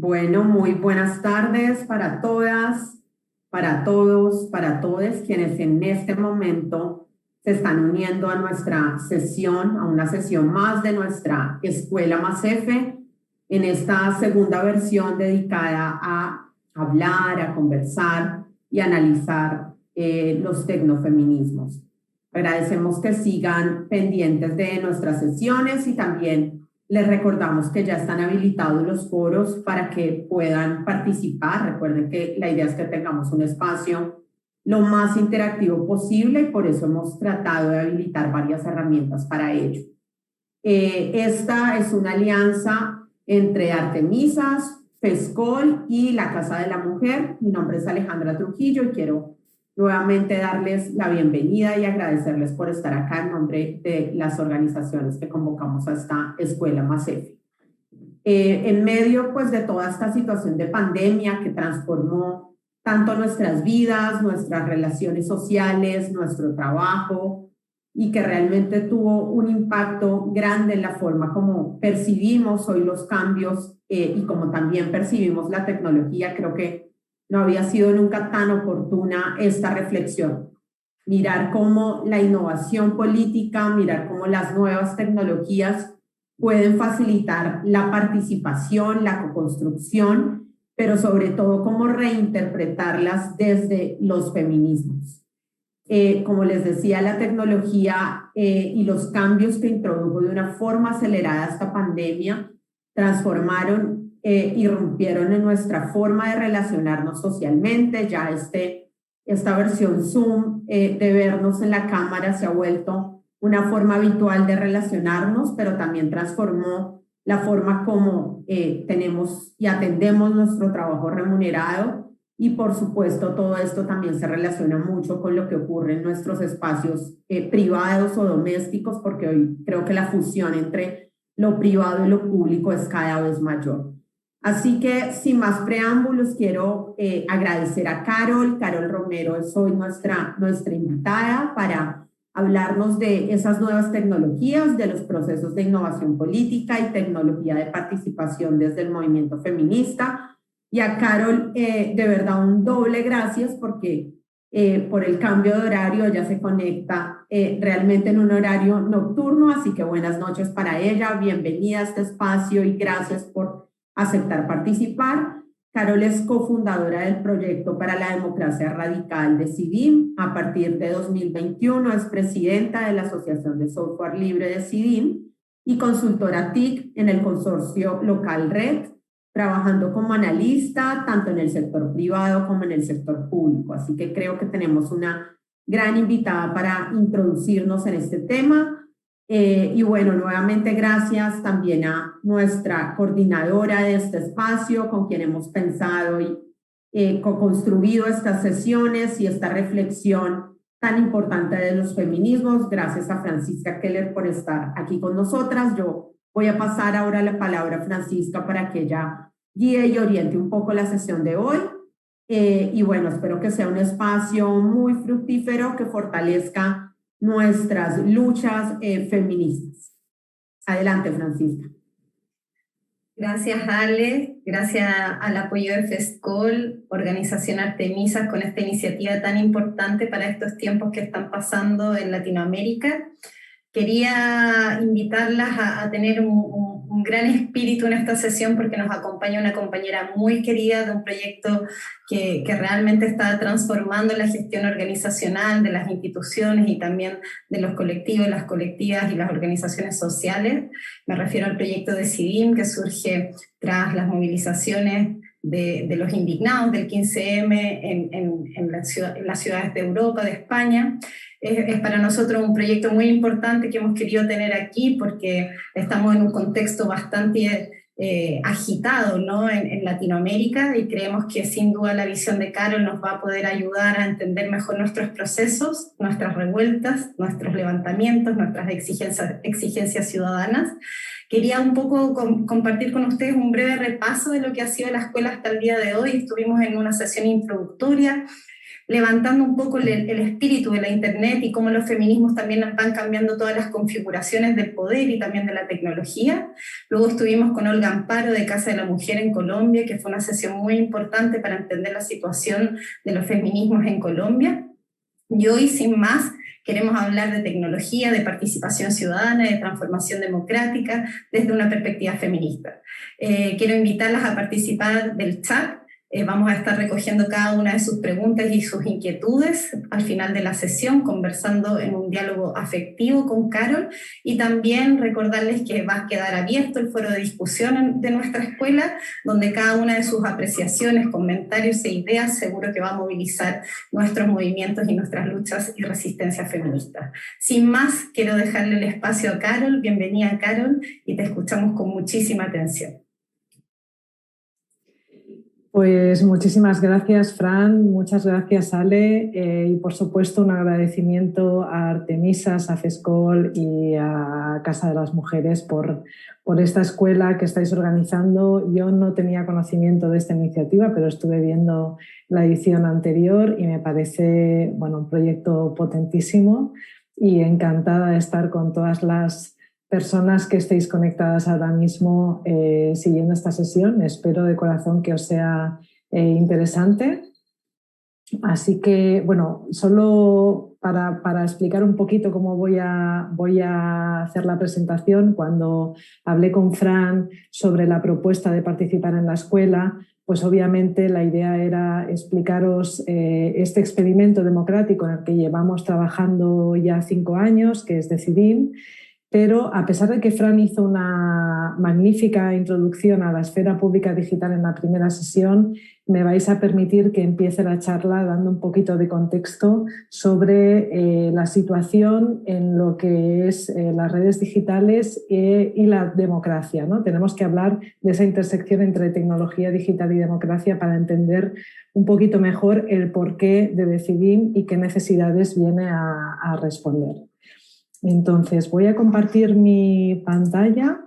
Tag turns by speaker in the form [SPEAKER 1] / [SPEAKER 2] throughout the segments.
[SPEAKER 1] Bueno, muy buenas tardes para todas, para todos, para todos quienes en este momento se están uniendo a nuestra sesión, a una sesión más de nuestra Escuela Más F, en esta segunda versión dedicada a hablar, a conversar y analizar los tecnofeminismos. Agradecemos que sigan pendientes de nuestras sesiones y también les recordamos que ya están habilitados los foros para que puedan participar. Recuerden que la idea es que tengamos un espacio lo más interactivo posible y por eso hemos tratado de habilitar varias herramientas para ello. Esta es una alianza entre Artemisas, FESCOL y la Casa de la Mujer. Mi nombre es Alejandra Trujillo y quiero nuevamente darles la bienvenida y agradecerles por estar acá en nombre de las organizaciones que convocamos a esta Escuela Más F. En medio pues de toda esta situación de pandemia que transformó tanto nuestras vidas, nuestras relaciones sociales, nuestro trabajo, y que realmente tuvo un impacto grande en la forma como percibimos hoy los cambios y como también percibimos la tecnología, creo que no había sido nunca tan oportuna esta reflexión. Mirar cómo la innovación política, mirar cómo las nuevas tecnologías pueden facilitar la participación, la co-construcción, pero sobre todo cómo reinterpretarlas desde los feminismos. Como les decía, la tecnología y los cambios que introdujo de una forma acelerada esta pandemia transformaron, irrumpieron en nuestra forma de relacionarnos socialmente. Ya esta versión Zoom de vernos en la cámara se ha vuelto una forma habitual de relacionarnos, pero también transformó la forma como tenemos y atendemos nuestro trabajo remunerado. Y por supuesto todo esto también se relaciona mucho con lo que ocurre en nuestros espacios privados o domésticos, porque hoy creo que la fusión entre lo privado y lo público es cada vez mayor. Así que sin más preámbulos quiero agradecer a Carol Romero es hoy nuestra invitada para hablarnos de esas nuevas tecnologías, de los procesos de innovación política y tecnología de participación desde el movimiento feminista. Y a Carol, de verdad, un doble gracias porque por el cambio de horario ella se conecta realmente en un horario nocturno, así que buenas noches para ella, bienvenida a este espacio y gracias por aceptar participar. Carol es cofundadora del proyecto para la democracia radical de CIDIM. A partir de 2021 es presidenta de la Asociación de Software Libre de CIDIM y consultora TIC en el consorcio local RED, trabajando como analista tanto en el sector privado como en el sector público. Así que creo que tenemos una gran invitada para introducirnos en este tema. Y bueno, nuevamente gracias también a nuestra coordinadora de este espacio con quien hemos pensado y co-construido estas sesiones y esta reflexión tan importante de los feminismos. Gracias a Francisca Keller por estar aquí con nosotras. Yo voy a pasar ahora la palabra a Francisca para que ella guíe y oriente un poco la sesión de hoy. Y bueno, espero que sea un espacio muy fructífero que fortalezca nuestras luchas feministas. Adelante, Francisca.
[SPEAKER 2] Gracias, Ale. Gracias al apoyo de FESCOL, Organización Artemisas, con esta iniciativa tan importante para estos tiempos que están pasando en Latinoamérica. Quería invitarlas a tener un gran espíritu en esta sesión porque nos acompaña una compañera muy querida de un proyecto que realmente está transformando la gestión organizacional de las instituciones y también de los colectivos, las colectivas y las organizaciones sociales. Me refiero al proyecto de CIDIM que surge tras las movilizaciones de los indignados del 15M en las ciudades de Europa, de España. Es para nosotros un proyecto muy importante que hemos querido tener aquí porque estamos en un contexto bastante agitado, ¿no? en Latinoamérica, y creemos que sin duda la visión de Carol nos va a poder ayudar a entender mejor nuestros procesos, nuestras revueltas, nuestros levantamientos, nuestras exigencias ciudadanas. Quería un poco compartir con ustedes un breve repaso de lo que ha sido la escuela hasta el día de hoy. Estuvimos en una sesión introductoria levantando un poco el espíritu de la Internet y cómo los feminismos también van cambiando todas las configuraciones del poder y también de la tecnología. Luego estuvimos con Olga Amparo de Casa de la Mujer en Colombia, que fue una sesión muy importante para entender la situación de los feminismos en Colombia. Y hoy, sin más, queremos hablar de tecnología, de participación ciudadana, de transformación democrática desde una perspectiva feminista. Quiero invitarlas a participar del chat. Vamos a estar recogiendo cada una de sus preguntas y sus inquietudes al final de la sesión, conversando en un diálogo afectivo con Carol, y también recordarles que va a quedar abierto el foro de discusión de nuestra escuela, donde cada una de sus apreciaciones, comentarios e ideas seguro que va a movilizar nuestros movimientos y nuestras luchas y resistencias feministas. Sin más, quiero dejarle el espacio a Carol. Bienvenida, Carol, y te escuchamos con muchísima atención.
[SPEAKER 3] Pues muchísimas gracias, Fran, muchas gracias, Ale, y por supuesto un agradecimiento a Artemisas, a FESCOL y a Casa de las Mujeres por esta escuela que estáis organizando. Yo no tenía conocimiento de esta iniciativa, pero estuve viendo la edición anterior y me parece, bueno, un proyecto potentísimo y encantada de estar con todas las personas que estéis conectadas ahora mismo siguiendo esta sesión. Espero de corazón que os sea interesante. Así que, bueno, solo para explicar un poquito cómo voy a hacer la presentación, cuando hablé con Fran sobre la propuesta de participar en la escuela, pues obviamente la idea era explicaros este experimento democrático en el que llevamos trabajando ya 5 años, que es Decidim. Pero a pesar de que Fran hizo una magnífica introducción a la esfera pública digital en la primera sesión, me vais a permitir que empiece la charla dando un poquito de contexto sobre la situación en lo que es las redes digitales y la democracia, ¿no? Tenemos que hablar de esa intersección entre tecnología digital y democracia para entender un poquito mejor el porqué de Decidim y qué necesidades viene a responder. Entonces, voy a compartir mi pantalla,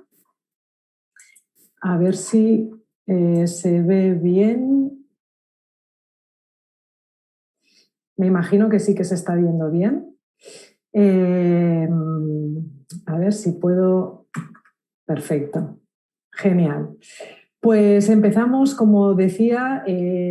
[SPEAKER 3] a ver si se ve bien. Me imagino que sí que se está viendo bien. A ver si puedo... Perfecto, genial. Pues empezamos, como decía,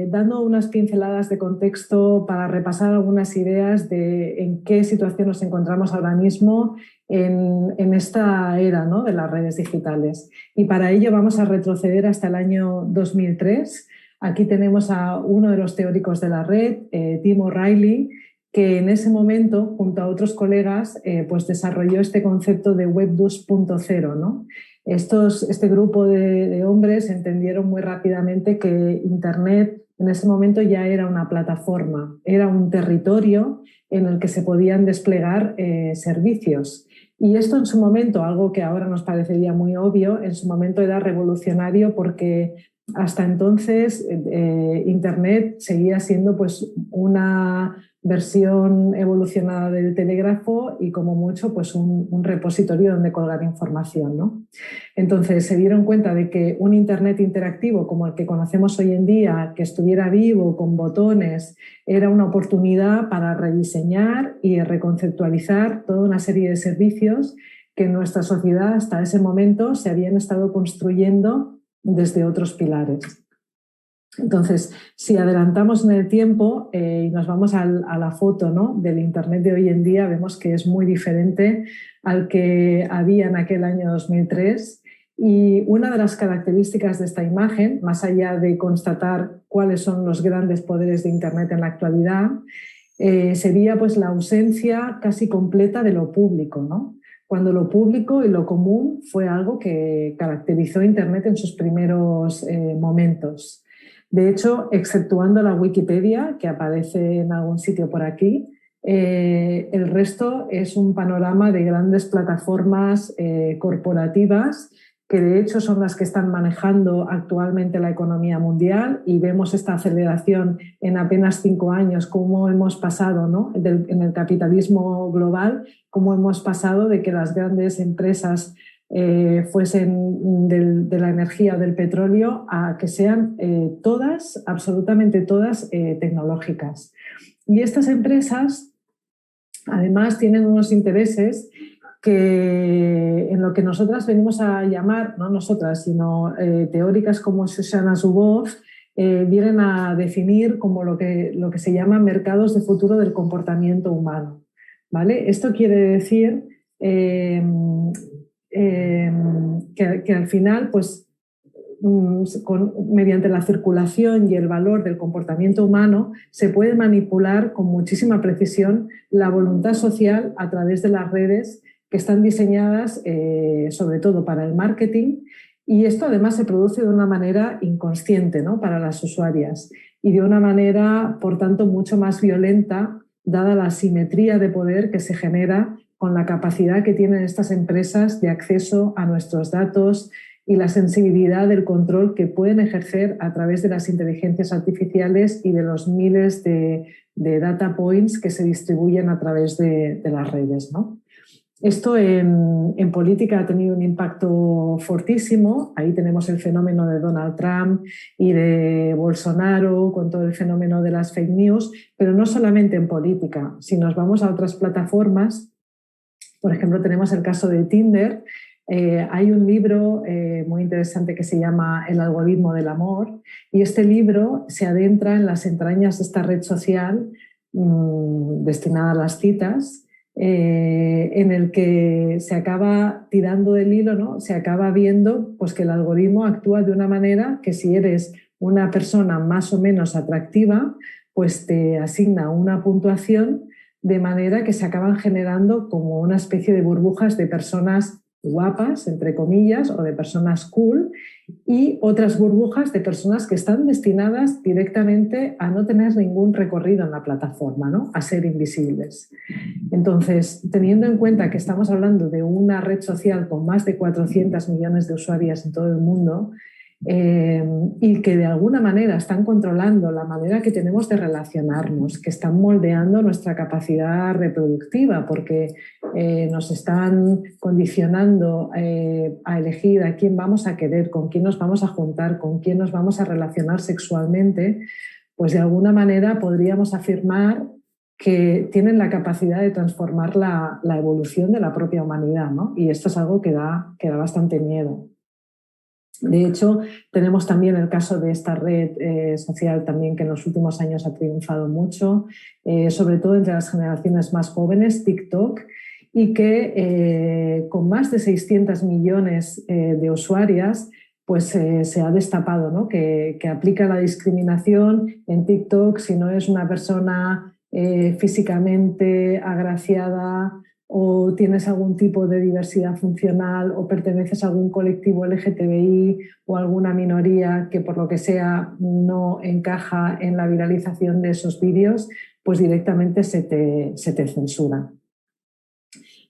[SPEAKER 3] dando unas pinceladas de contexto para repasar algunas ideas de en qué situación nos encontramos ahora mismo en esta era, ¿no?, de las redes digitales. Y para ello vamos a retroceder hasta el año 2003. Aquí tenemos a uno de los teóricos de la red, Tim O'Reilly, que en ese momento, junto a otros colegas, pues desarrolló este concepto de Web 2.0, ¿no? Este grupo de hombres entendieron muy rápidamente que Internet en ese momento ya era una plataforma, era un territorio en el que se podían desplegar servicios. Y esto en su momento, algo que ahora nos parecería muy obvio, en su momento era revolucionario porque hasta entonces Internet seguía siendo pues una versión evolucionada del telégrafo y como mucho pues un repositorio donde colgar información, ¿no? Entonces se dieron cuenta de que un Internet interactivo como el que conocemos hoy en día, que estuviera vivo, con botones, era una oportunidad para rediseñar y reconceptualizar toda una serie de servicios que en nuestra sociedad hasta ese momento se habían estado construyendo desde otros pilares. Entonces, si adelantamos en el tiempo y nos vamos a la foto, ¿no?, del Internet de hoy en día, vemos que es muy diferente al que había en aquel año 2003. Y una de las características de esta imagen, más allá de constatar cuáles son los grandes poderes de Internet en la actualidad, sería pues la ausencia casi completa de lo público, ¿no? Cuando lo público y lo común fue algo que caracterizó Internet en sus primeros momentos. De hecho, exceptuando la Wikipedia, que aparece en algún sitio por aquí, el resto es un panorama de grandes plataformas corporativas que de hecho son las que están manejando actualmente la economía mundial, y vemos esta aceleración en apenas 5 años, cómo hemos pasado, ¿no?, en el capitalismo global, cómo hemos pasado de que las grandes empresas fuesen de la energía o del petróleo a que sean todas, absolutamente todas, tecnológicas. Y estas empresas además tienen unos intereses que en lo que nosotras venimos a llamar, no nosotras, sino teóricas como Shoshana Zuboff, vienen a definir como lo que se llama mercados de futuro del comportamiento humano. ¿Vale? Esto quiere decir que al final, pues, mediante la circulación y el valor del comportamiento humano, se puede manipular con muchísima precisión la voluntad social a través de las redes que están diseñadas sobre todo para el marketing, y esto además se produce de una manera inconsciente, ¿no?, para las usuarias, y de una manera, por tanto, mucho más violenta, dada la asimetría de poder que se genera con la capacidad que tienen estas empresas de acceso a nuestros datos y la sensibilidad del control que pueden ejercer a través de las inteligencias artificiales y de los miles de data points que se distribuyen a través de las redes, ¿no? Esto en política ha tenido un impacto fortísimo. Ahí tenemos el fenómeno de Donald Trump y de Bolsonaro con todo el fenómeno de las fake news, pero no solamente en política. Si nos vamos a otras plataformas, por ejemplo, tenemos el caso de Tinder. Hay un libro muy interesante que se llama El algoritmo del amor, y este libro se adentra en las entrañas de esta red social destinada a las citas, en el que se acaba tirando del hilo, ¿no? Se acaba viendo, pues, que el algoritmo actúa de una manera que, si eres una persona más o menos atractiva, pues te asigna una puntuación, de manera que se acaban generando como una especie de burbujas de personas guapas, entre comillas, o de personas cool, y otras burbujas de personas que están destinadas directamente a no tener ningún recorrido en la plataforma, ¿no?, a ser invisibles. Entonces, teniendo en cuenta que estamos hablando de una red social con más de 400 millones de usuarias en todo el mundo, y que de alguna manera están controlando la manera que tenemos de relacionarnos, que están moldeando nuestra capacidad reproductiva, porque nos están condicionando a elegir a quién vamos a querer, con quién nos vamos a juntar, con quién nos vamos a relacionar sexualmente, pues de alguna manera podríamos afirmar que tienen la capacidad de transformar la evolución de la propia humanidad, ¿no? Y esto es algo que da bastante miedo. De hecho, tenemos también el caso de esta red social también que en los últimos años ha triunfado mucho, sobre todo entre las generaciones más jóvenes, TikTok, y que con más de 600 millones de usuarias, pues se ha destapado, ¿no?, que aplica la discriminación en TikTok si no es una persona físicamente agraciada, o tienes algún tipo de diversidad funcional, o perteneces a algún colectivo LGTBI o alguna minoría que por lo que sea no encaja en la viralización de esos vídeos, pues directamente se te censura.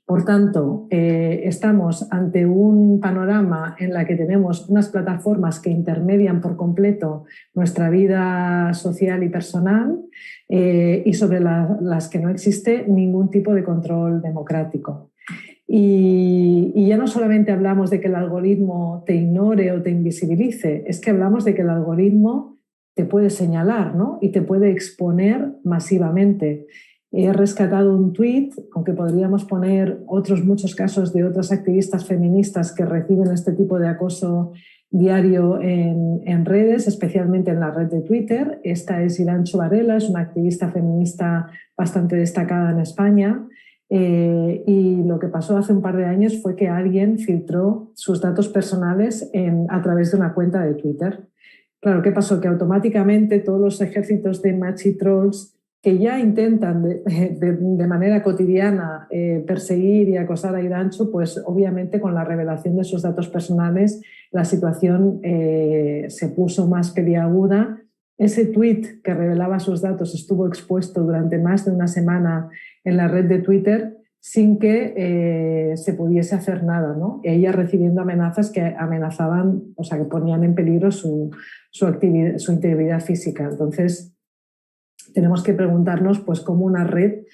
[SPEAKER 3] Por tanto, estamos ante un panorama en el que tenemos unas plataformas que intermedian por completo nuestra vida social y personal, y sobre las que no existe ningún tipo de control democrático. Y ya no solamente hablamos de que el algoritmo te ignore o te invisibilice, es que hablamos de que el algoritmo te puede señalar, ¿no?, y te puede exponer masivamente. He rescatado un tuit, aunque podríamos poner otros muchos casos de otras activistas feministas que reciben este tipo de acoso diario en redes, especialmente en la red de Twitter. Esta es Irancho Varela, es una activista feminista bastante destacada en España, y lo que pasó hace un par de años fue que alguien filtró sus datos personales a través de una cuenta de Twitter. Claro, ¿qué pasó? Que automáticamente todos los ejércitos de machi trolls que ya intentan de manera cotidiana perseguir y acosar a Irancho, pues obviamente con la revelación de sus datos personales la situación se puso más peliaguda. Ese tuit que revelaba sus datos estuvo expuesto durante más de una semana en la red de Twitter sin que se pudiese hacer nada, ¿no? Y ella recibiendo amenazas que amenazaban, o sea, que ponían en peligro su integridad física. Entonces, tenemos que preguntarnos, pues, cómo una red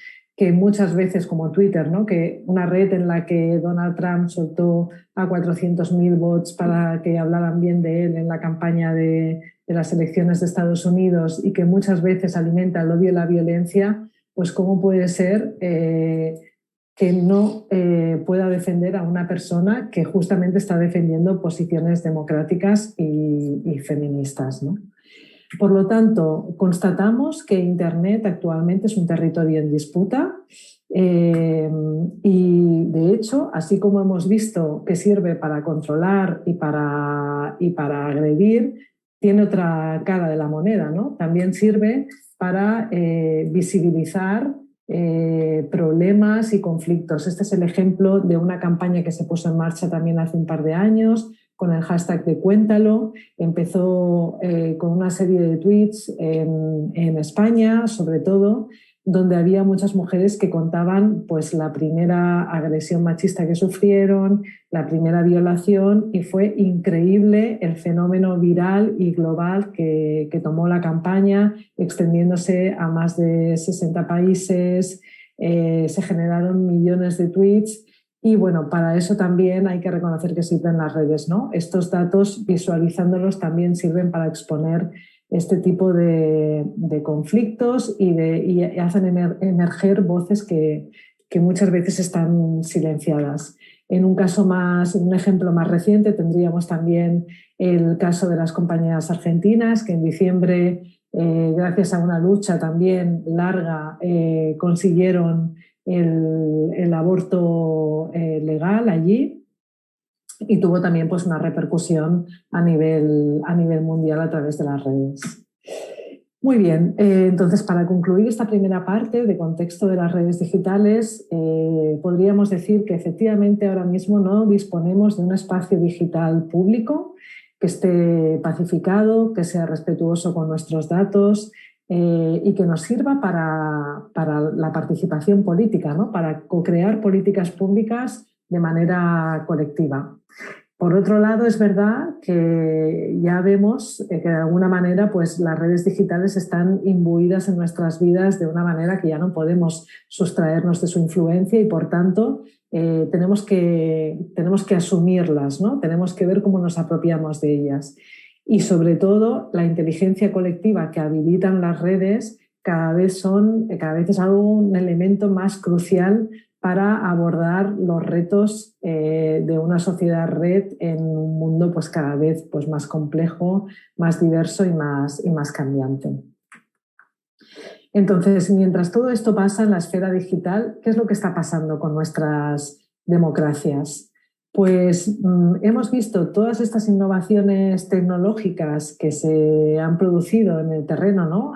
[SPEAKER 3] que muchas veces, como Twitter, ¿no? Que una red en la que Donald Trump soltó a 400.000 bots para que hablaran bien de él en la campaña de las elecciones de Estados Unidos y que muchas veces alimenta el odio y la violencia, pues cómo puede ser que no pueda defender a una persona que justamente está defendiendo posiciones democráticas y feministas, ¿no? Por lo tanto, constatamos que Internet actualmente es un territorio en disputa y, de hecho, así como hemos visto que sirve para controlar y para agredir, tiene otra cara de la moneda, ¿no? También sirve para visibilizar problemas y conflictos. Este es el ejemplo de una campaña que se puso en marcha también hace un par de años con el hashtag de Cuéntalo. Empezó con una serie de tweets en España, sobre todo, donde había muchas mujeres que contaban pues, la primera agresión machista que sufrieron, la primera violación, y fue increíble el fenómeno viral y global que tomó la campaña, extendiéndose a más de 60 países, se generaron millones de tweets. Y bueno, para eso también hay que reconocer que sirven las redes, ¿no? Estos datos, visualizándolos, también sirven para exponer este tipo de conflictos y hacen emerger voces que muchas veces están silenciadas. En un ejemplo más reciente, tendríamos también el caso de las compañeras argentinas, que en diciembre, gracias a una lucha también larga, consiguieron el aborto legal allí, y tuvo también pues, una repercusión a nivel mundial a través de las redes. Muy bien, entonces para concluir esta primera parte de contexto de las redes digitales, podríamos decir que efectivamente ahora mismo no disponemos de un espacio digital público que esté pacificado, que sea respetuoso con nuestros datos, y que nos sirva para la participación política, ¿no? Para co-crear políticas públicas de manera colectiva. Por otro lado, es verdad que ya vemos que de alguna manera pues, las redes digitales están imbuidas en nuestras vidas de una manera que ya no podemos sustraernos de su influencia y, por tanto, tenemos que asumirlas, ¿no? Tenemos que ver cómo nos apropiamos de ellas. Y, sobre todo, la inteligencia colectiva que habilitan las redes cada vez es un elemento más crucial para abordar los retos de una sociedad red en un mundo pues, cada vez pues, más complejo, más diverso y más cambiante. Entonces, mientras todo esto pasa en la esfera digital, ¿qué es lo que está pasando con nuestras democracias? Pues hemos visto todas estas innovaciones tecnológicas que se han producido en el terreno, ¿no?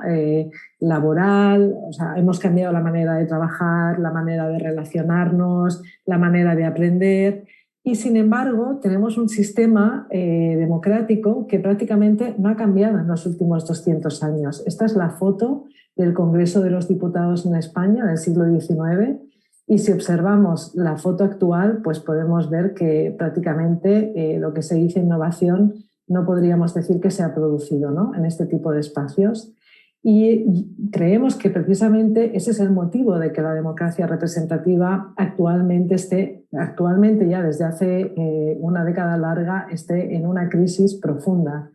[SPEAKER 3] Laboral, o sea, hemos cambiado la manera de trabajar, la manera de relacionarnos, la manera de aprender, y sin embargo tenemos un sistema democrático que prácticamente no ha cambiado en los últimos 200 años. Esta es la foto del Congreso de los Diputados en España del siglo XIX. Y si observamos la foto actual, pues podemos ver que prácticamente lo que se dice innovación no podríamos decir que se ha producido, ¿no? En este tipo de espacios. Y creemos que precisamente ese es el motivo de que la democracia representativa actualmente ya desde hace una década larga, esté en una crisis profunda.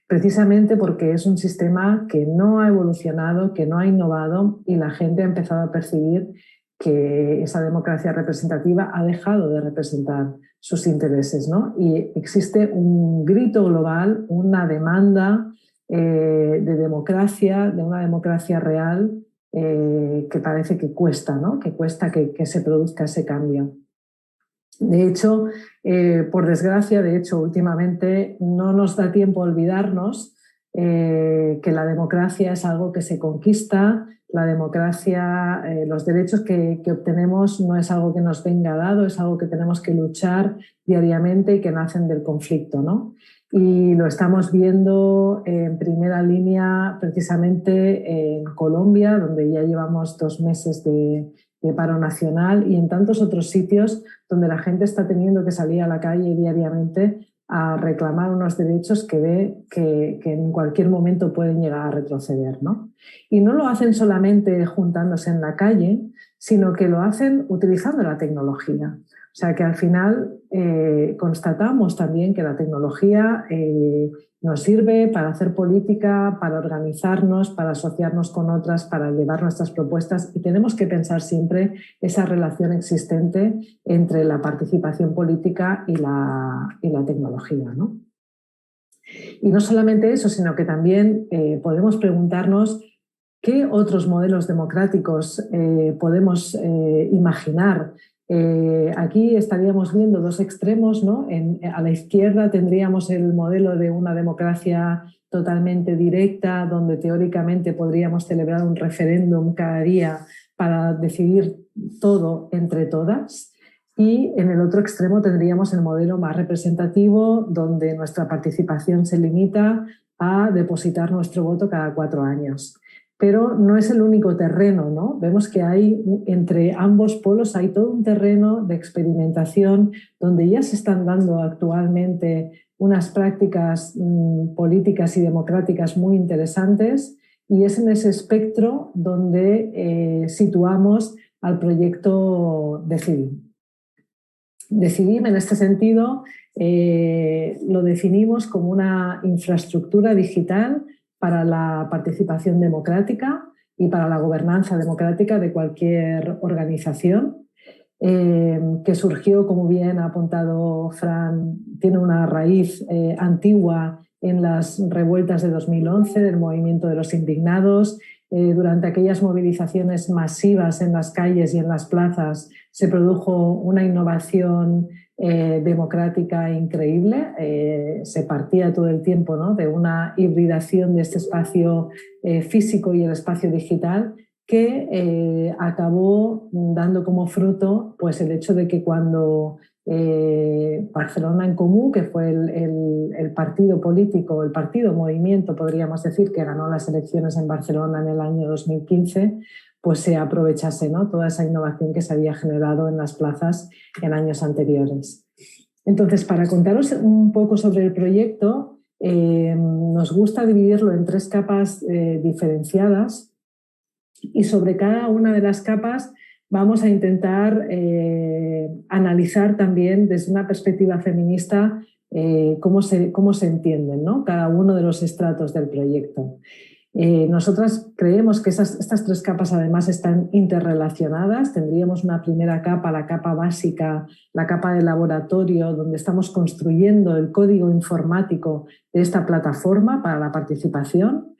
[SPEAKER 3] Precisamente porque es un sistema que no ha evolucionado, que no ha innovado, y la gente ha empezado a percibir que esa democracia representativa ha dejado de representar sus intereses, ¿no? Y existe un grito global, una demanda de democracia, de una democracia real, que parece que cuesta, ¿no? Que cuesta que se produzca ese cambio. De hecho, por desgracia, últimamente no nos da tiempo a olvidarnos que la democracia es algo que se conquista. La democracia, los derechos que obtenemos no es algo que nos venga dado, es algo que tenemos que luchar diariamente y que nacen del conflicto, ¿no? Y lo estamos viendo en primera línea precisamente en Colombia, donde ya llevamos 2 meses de paro nacional, y en tantos otros sitios donde la gente está teniendo que salir a la calle diariamente a reclamar unos derechos que ve que en cualquier momento pueden llegar a retroceder, ¿no? Y no lo hacen solamente juntándose en la calle, sino que lo hacen utilizando la tecnología. O sea que al final constatamos también que la tecnología nos sirve para hacer política, para organizarnos, para asociarnos con otras, para llevar nuestras propuestas, y tenemos que pensar siempre esa relación existente entre la participación política y la tecnología, ¿no? Y no solamente eso, sino que también podemos preguntarnos qué otros modelos democráticos podemos imaginar. Aquí estaríamos viendo dos extremos, ¿no? A la izquierda tendríamos el modelo de una democracia totalmente directa, donde teóricamente podríamos celebrar un referéndum cada día para decidir todo entre todas. Y en el otro extremo tendríamos el modelo más representativo, donde nuestra participación se limita a depositar nuestro voto cada 4 años. Pero no es el único terreno, ¿no? Vemos que hay entre ambos polos hay todo un terreno de experimentación donde ya se están dando actualmente unas prácticas políticas y democráticas muy interesantes, y es en ese espectro donde situamos al proyecto Decidim. Decidim, en este sentido, lo definimos como una infraestructura digital para la participación democrática y para la gobernanza democrática de cualquier organización, que surgió, como bien ha apuntado Fran, tiene una raíz antigua en las revueltas de 2011 del movimiento de los indignados. Durante aquellas movilizaciones masivas en las calles y en las plazas se produjo una innovación democrática increíble. Se partía todo el tiempo, ¿no?, de una hibridación de este espacio físico y el espacio digital, que acabó dando como fruto pues, el hecho de que cuando Barcelona en Comú, que fue el partido político, el partido movimiento, podríamos decir, que ganó las elecciones en Barcelona en el año 2015, pues se aprovechase, ¿no?, toda esa innovación que se había generado en las plazas en años anteriores. Entonces, para contaros un poco sobre el proyecto, nos gusta dividirlo en 3 capas diferenciadas, y sobre cada una de las capas vamos a intentar analizar también desde una perspectiva feminista cómo se entienden, ¿no?, cada uno de los estratos del proyecto. Nosotras creemos que estas 3 capas además están interrelacionadas. Tendríamos una primera capa, la capa básica, la capa de laboratorio, donde estamos construyendo el código informático de esta plataforma para la participación.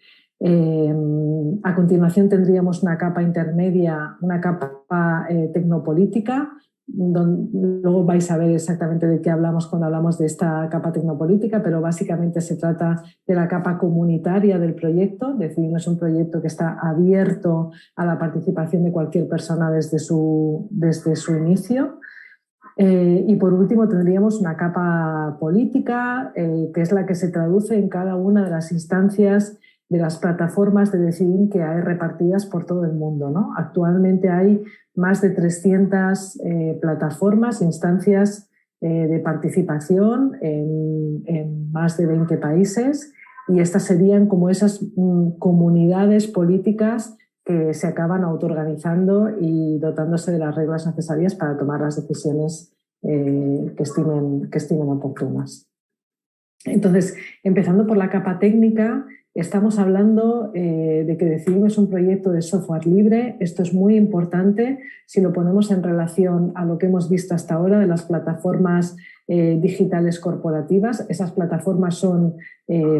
[SPEAKER 3] A continuación tendríamos una capa intermedia, una capa tecnopolítica, luego vais a ver exactamente de qué hablamos cuando hablamos de esta capa tecnopolítica, pero básicamente se trata de la capa comunitaria del proyecto. Decidim es un proyecto que está abierto a la participación de cualquier persona desde su inicio. Y por último tendríamos una capa política, que es la que se traduce en cada una de las instancias de las plataformas de Decidim que hay repartidas por todo el mundo, ¿no? Actualmente hay más de 300 plataformas, instancias de participación en más de 20 países, y estas serían como esas comunidades políticas que se acaban autoorganizando y dotándose de las reglas necesarias para tomar las decisiones que estimen oportunas. Entonces, empezando por la capa técnica, estamos hablando de que Decidim es un proyecto de software libre. Esto es muy importante si lo ponemos en relación a lo que hemos visto hasta ahora de las plataformas digitales corporativas. Esas plataformas son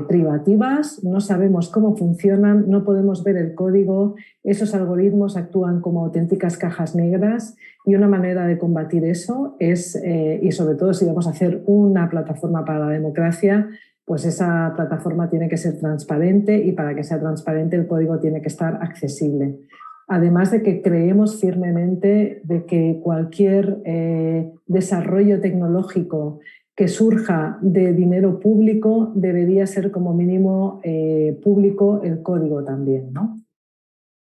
[SPEAKER 3] privativas, no sabemos cómo funcionan, no podemos ver el código, esos algoritmos actúan como auténticas cajas negras, y una manera de combatir eso es, y sobre todo si vamos a hacer una plataforma para la democracia, pues esa plataforma tiene que ser transparente, y para que sea transparente el código tiene que estar accesible. Además de que creemos firmemente de que cualquier desarrollo tecnológico que surja de dinero público debería ser como mínimo público el código también, ¿no?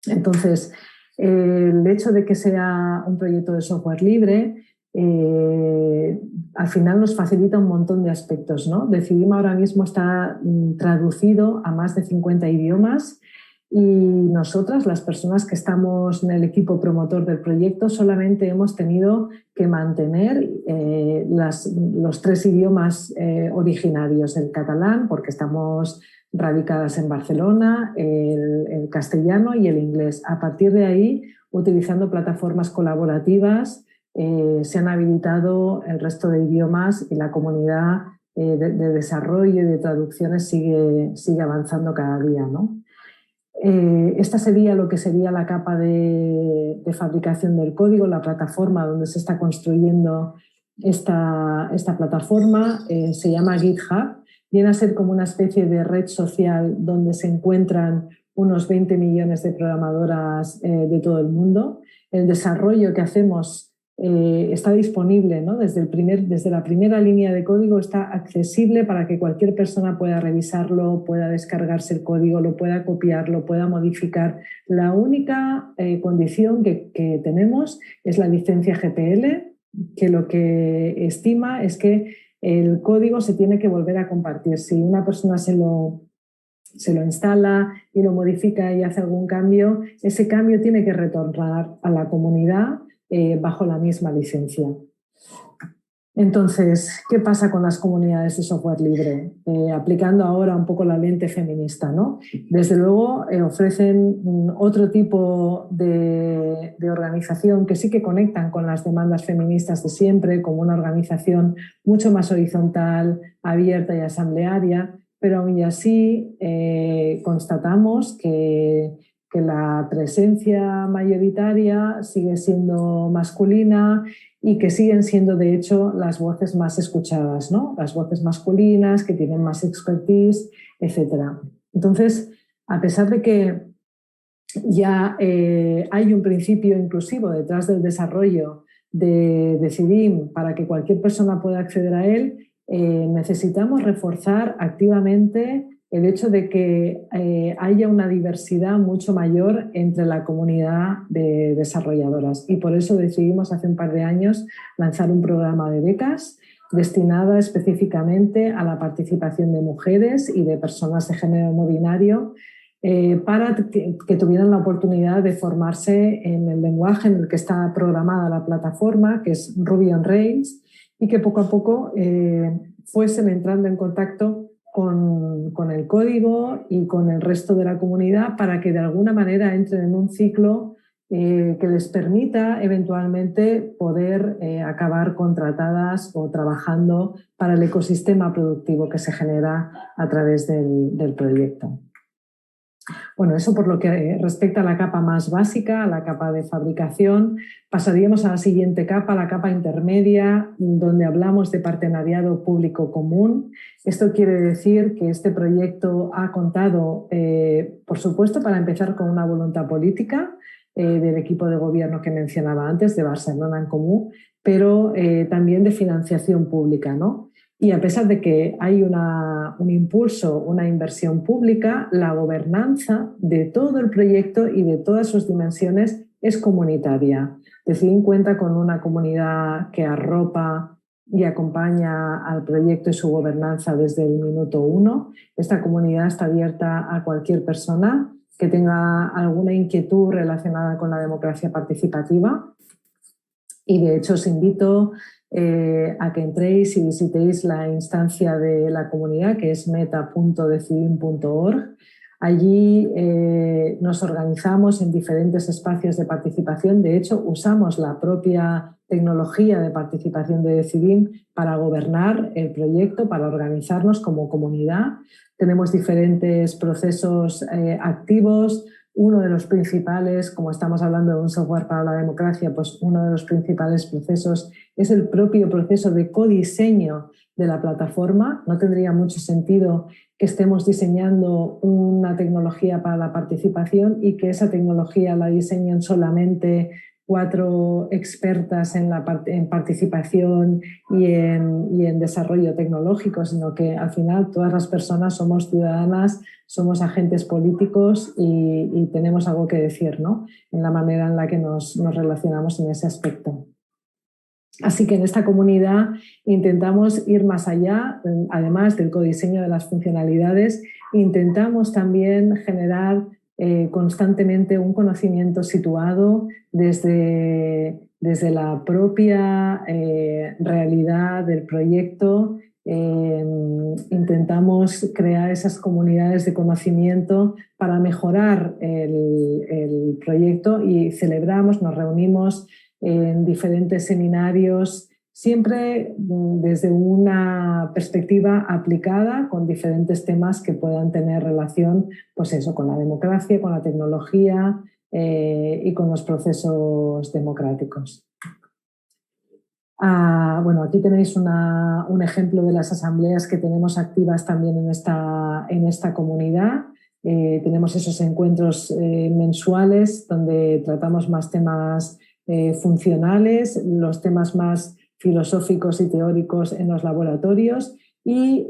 [SPEAKER 3] Entonces, el hecho de que sea un proyecto de software libre al final nos facilita un montón de aspectos, ¿no? Decidim ahora mismo está traducido a más de 50 idiomas y nosotras, las personas que estamos en el equipo promotor del proyecto, solamente hemos tenido que mantener los 3 idiomas originarios, el catalán, porque estamos radicadas en Barcelona, el castellano y el inglés. A partir de ahí, utilizando plataformas colaborativas, se han habilitado el resto de idiomas y la comunidad de desarrollo y de traducciones sigue avanzando cada día, ¿no? Esta sería lo que sería la capa de fabricación del código, la plataforma donde se está construyendo esta plataforma. Se llama GitHub. Viene a ser como una especie de red social donde se encuentran unos 20 millones de programadoras de todo el mundo. El desarrollo que hacemos está disponible, ¿no? Desde la primera línea de código está accesible para que cualquier persona pueda revisarlo, pueda descargarse el código, lo pueda copiar, lo pueda modificar. La única condición que tenemos es la licencia GPL, que lo que estima es que el código se tiene que volver a compartir. Si una persona se lo instala y lo modifica y hace algún cambio, ese cambio tiene que retornar a la comunidad bajo la misma licencia. Entonces, ¿qué pasa con las comunidades de software libre? Aplicando ahora un poco la lente feminista, ¿no? Desde luego ofrecen otro tipo de organización que sí que conectan con las demandas feministas de siempre, como una organización mucho más horizontal, abierta y asamblearia, pero aún así constatamos que la presencia mayoritaria sigue siendo masculina y que siguen siendo, de hecho, las voces más escuchadas, ¿no? Las voces masculinas que tienen más expertise, etc. Entonces, a pesar de que ya hay un principio inclusivo detrás del desarrollo de Decidim para que cualquier persona pueda acceder a él, necesitamos reforzar activamente el hecho de que haya una diversidad mucho mayor entre la comunidad de desarrolladoras. Y por eso decidimos hace un par de años lanzar un programa de becas destinada específicamente a la participación de mujeres y de personas de género no binario para que tuvieran la oportunidad de formarse en el lenguaje en el que está programada la plataforma, que es Ruby on Rails, y que poco a poco fuesen entrando en contacto con el código y con el resto de la comunidad para que de alguna manera entren en un ciclo que les permita eventualmente poder acabar contratadas o trabajando para el ecosistema productivo que se genera a través del proyecto. Bueno, eso por lo que respecta a la capa más básica, a la capa de fabricación. Pasaríamos a la siguiente capa, la capa intermedia, donde hablamos de partenariado público común. Esto quiere decir que este proyecto ha contado, por supuesto, para empezar con una voluntad política del equipo de gobierno que mencionaba antes, de Barcelona en Comú, pero también de financiación pública, ¿no? Y a pesar de que hay un impulso, una inversión pública, la gobernanza de todo el proyecto y de todas sus dimensiones es comunitaria. Decidim cuenta con una comunidad que arropa y acompaña al proyecto y su gobernanza desde el minuto 1. Esta comunidad está abierta a cualquier persona que tenga alguna inquietud relacionada con la democracia participativa. Y de hecho os invito a que entréis y visitéis la instancia de la comunidad, que es meta.decidim.org. Allí nos organizamos en diferentes espacios de participación. De hecho, usamos la propia tecnología de participación de Decidim para gobernar el proyecto, para organizarnos como comunidad. Tenemos diferentes procesos activos. Uno de los principales, como estamos hablando de un software para la democracia, pues uno de los principales procesos es el propio proceso de codiseño de la plataforma. No tendría mucho sentido que estemos diseñando una tecnología para la participación y que esa tecnología la diseñen solamente 4 expertas en participación y en desarrollo tecnológico, sino que al final todas las personas somos ciudadanas, somos agentes políticos y tenemos algo que decir, ¿no? En la manera en la que nos relacionamos en ese aspecto. Así que en esta comunidad intentamos ir más allá, además del codiseño de las funcionalidades, intentamos también generar constantemente un conocimiento situado desde la propia realidad del proyecto. Intentamos crear esas comunidades de conocimiento para mejorar el proyecto y celebramos, nos reunimos en diferentes seminarios, siempre desde una perspectiva aplicada con diferentes temas que puedan tener relación, pues eso, con la democracia, con la tecnología y con los procesos democráticos. Bueno, aquí tenéis un ejemplo de las asambleas que tenemos activas también en esta comunidad. Tenemos esos encuentros mensuales donde tratamos más temas funcionales, los temas más filosóficos y teóricos en los laboratorios y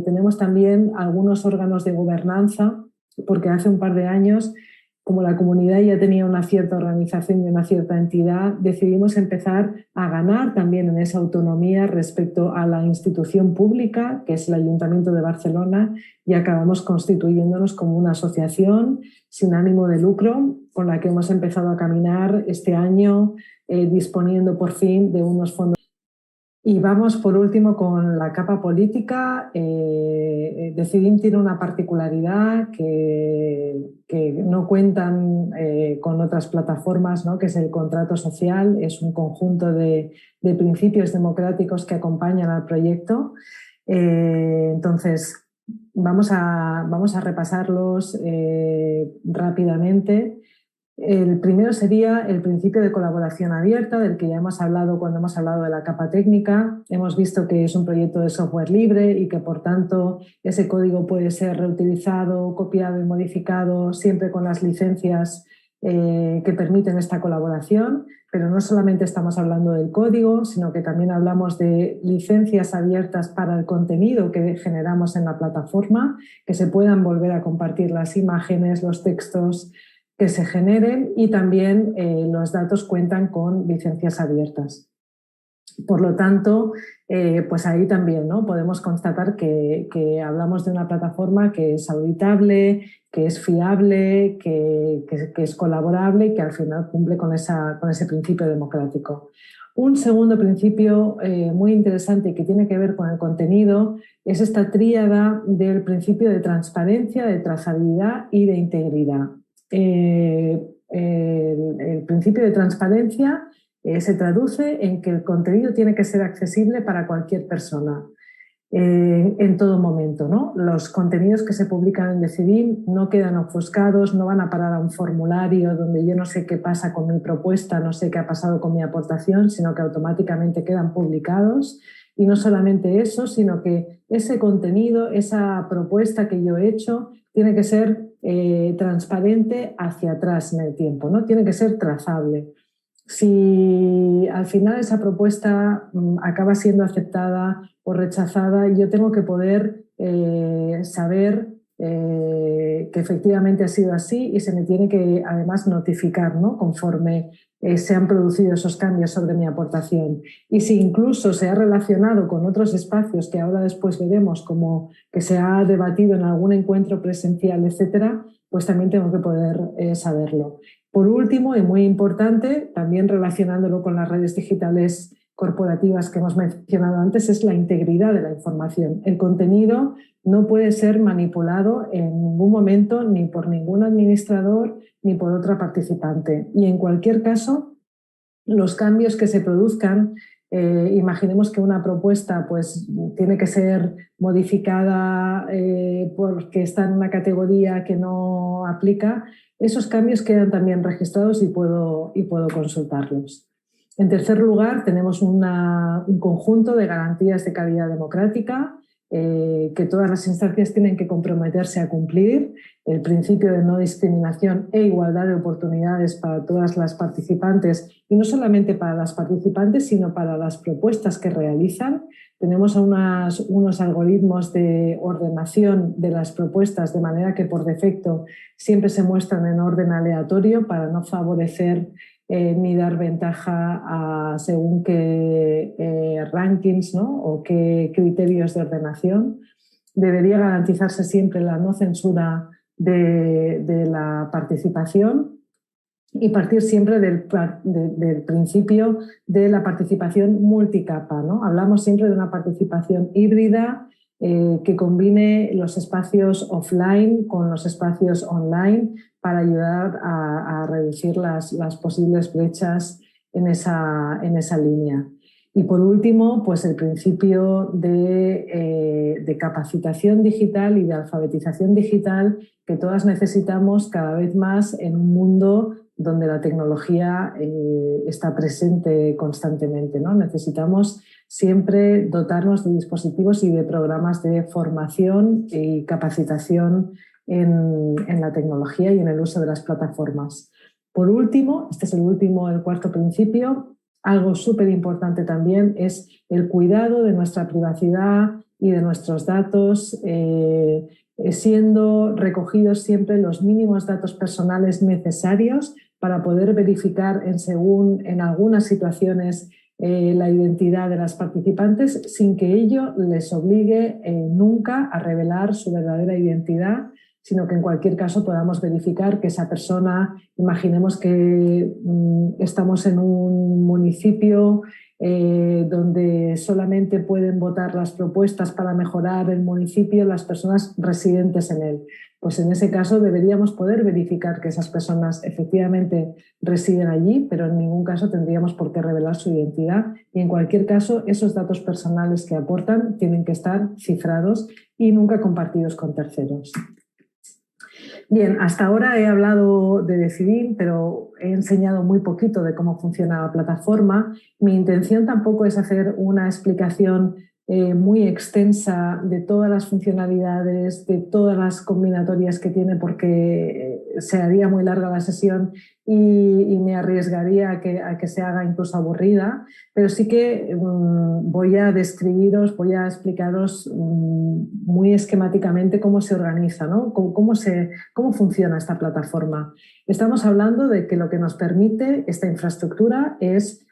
[SPEAKER 3] tenemos también algunos órganos de gobernanza, porque hace un par de años, como la comunidad ya tenía una cierta organización y una cierta entidad, decidimos empezar a ganar también en esa autonomía respecto a la institución pública, que es el Ayuntamiento de Barcelona, y acabamos constituyéndonos como una asociación sin ánimo de lucro, con la que hemos empezado a caminar este año, disponiendo por fin de unos fondos. Y vamos por último con la capa política. Decidim tiene una particularidad que no cuentan con otras plataformas, ¿no? Que es el contrato social. Es un conjunto de principios democráticos que acompañan al proyecto. Entonces, vamos a repasarlos rápidamente. El primero sería el principio de colaboración abierta, del que ya hemos hablado cuando hemos hablado de la capa técnica. Hemos visto que es un proyecto de software libre y que, por tanto, ese código puede ser reutilizado, copiado y modificado siempre con las licencias que permiten esta colaboración. Pero no solamente estamos hablando del código, sino que también hablamos de licencias abiertas para el contenido que generamos en la plataforma, que se puedan volver a compartir las imágenes, los textos que se generen, y también los datos cuentan con licencias abiertas. Por lo tanto, pues ahí también, ¿no? Podemos constatar que hablamos de una plataforma que es auditable, que es fiable, que es colaborable y que al final cumple con ese principio democrático. Un segundo principio muy interesante y que tiene que ver con el contenido es esta tríada del principio de transparencia, de trazabilidad y de integridad. El principio de transparencia se traduce en que el contenido tiene que ser accesible para cualquier persona en todo momento, ¿no? Los contenidos que se publican en Decidim no quedan ofuscados, no van a parar a un formulario donde yo no sé qué pasa con mi propuesta, no sé qué ha pasado con mi aportación, sino que automáticamente quedan publicados. Y no solamente eso, sino que ese contenido, esa propuesta que yo he hecho, tiene que ser transparente hacia atrás en el tiempo, ¿no? Tiene que ser trazable. Si al final esa propuesta acaba siendo aceptada o rechazada, yo tengo que poder saber que efectivamente ha sido así y se me tiene que además notificar, ¿no? Conforme se han producido esos cambios sobre mi aportación. Y si incluso se ha relacionado con otros espacios que ahora después veremos, como que se ha debatido en algún encuentro presencial, etcétera, pues también tengo que poder saberlo. Por último, y muy importante, también relacionándolo con las redes digitales corporativas que hemos mencionado antes, es la integridad de la información. El contenido no puede ser manipulado en ningún momento ni por ningún administrador ni por otra participante. Y en cualquier caso, los cambios que se produzcan, imaginemos que una propuesta pues, tiene que ser modificada porque está en una categoría que no aplica, esos cambios quedan también registrados y puedo consultarlos. En tercer lugar, tenemos un conjunto de garantías de calidad democrática que todas las instancias tienen que comprometerse a cumplir el principio de no discriminación e igualdad de oportunidades para todas las participantes, y no solamente para las participantes, sino para las propuestas que realizan. Tenemos unos algoritmos de ordenación de las propuestas, de manera que por defecto siempre se muestran en orden aleatorio para no favorecer ni dar ventaja a según qué rankings, ¿no? O qué criterios de ordenación. Debería garantizarse siempre la no censura de la participación y partir siempre del principio de la participación multicapa, ¿no? Hablamos siempre de una participación híbrida que combine los espacios offline con los espacios online para ayudar a reducir las posibles brechas en esa línea. Y por último, pues el principio de capacitación digital y de alfabetización digital que todas necesitamos cada vez más en un mundo donde la tecnología está presente constantemente, ¿no? Necesitamos siempre dotarnos de dispositivos y de programas de formación y capacitación en la tecnología y en el uso de las plataformas. Por último, este es el cuarto principio, algo súper importante también es el cuidado de nuestra privacidad y de nuestros datos, siendo recogidos siempre los mínimos datos personales necesarios para poder verificar en algunas situaciones la identidad de las participantes sin que ello les obligue nunca a revelar su verdadera identidad, sino que en cualquier caso podamos verificar que esa persona, imaginemos que estamos en un municipio donde solamente pueden votar las propuestas para mejorar el municipio las personas residentes en él. Pues en ese caso deberíamos poder verificar que esas personas efectivamente residen allí, pero en ningún caso tendríamos por qué revelar su identidad y en cualquier caso esos datos personales que aportan tienen que estar cifrados y nunca compartidos con terceros. Bien, hasta ahora he hablado de Decidim, pero he enseñado muy poquito de cómo funciona la plataforma. Mi intención tampoco es hacer una explicación muy extensa de todas las funcionalidades, de todas las combinatorias que tiene, porque se haría muy larga la sesión y me arriesgaría a que se haga incluso aburrida, pero sí que voy a describiros, voy a explicaros muy esquemáticamente cómo se organiza, ¿no? Cómo funciona esta plataforma. Estamos hablando de que lo que nos permite esta infraestructura es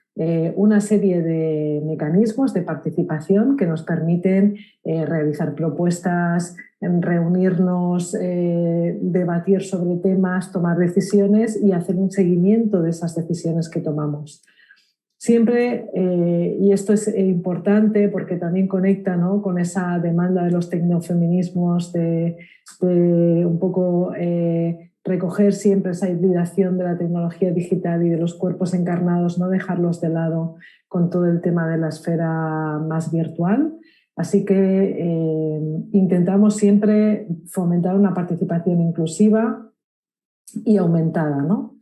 [SPEAKER 3] una serie de mecanismos de participación que nos permiten realizar propuestas, reunirnos, debatir sobre temas, tomar decisiones y hacer un seguimiento de esas decisiones que tomamos. Siempre, y esto es importante porque también conecta, ¿no?, con esa demanda de los tecnofeminismos de un poco recoger siempre esa hibridación de la tecnología digital y de los cuerpos encarnados, no dejarlos de lado con todo el tema de la esfera más virtual. Así que intentamos siempre fomentar una participación inclusiva y aumentada, ¿no?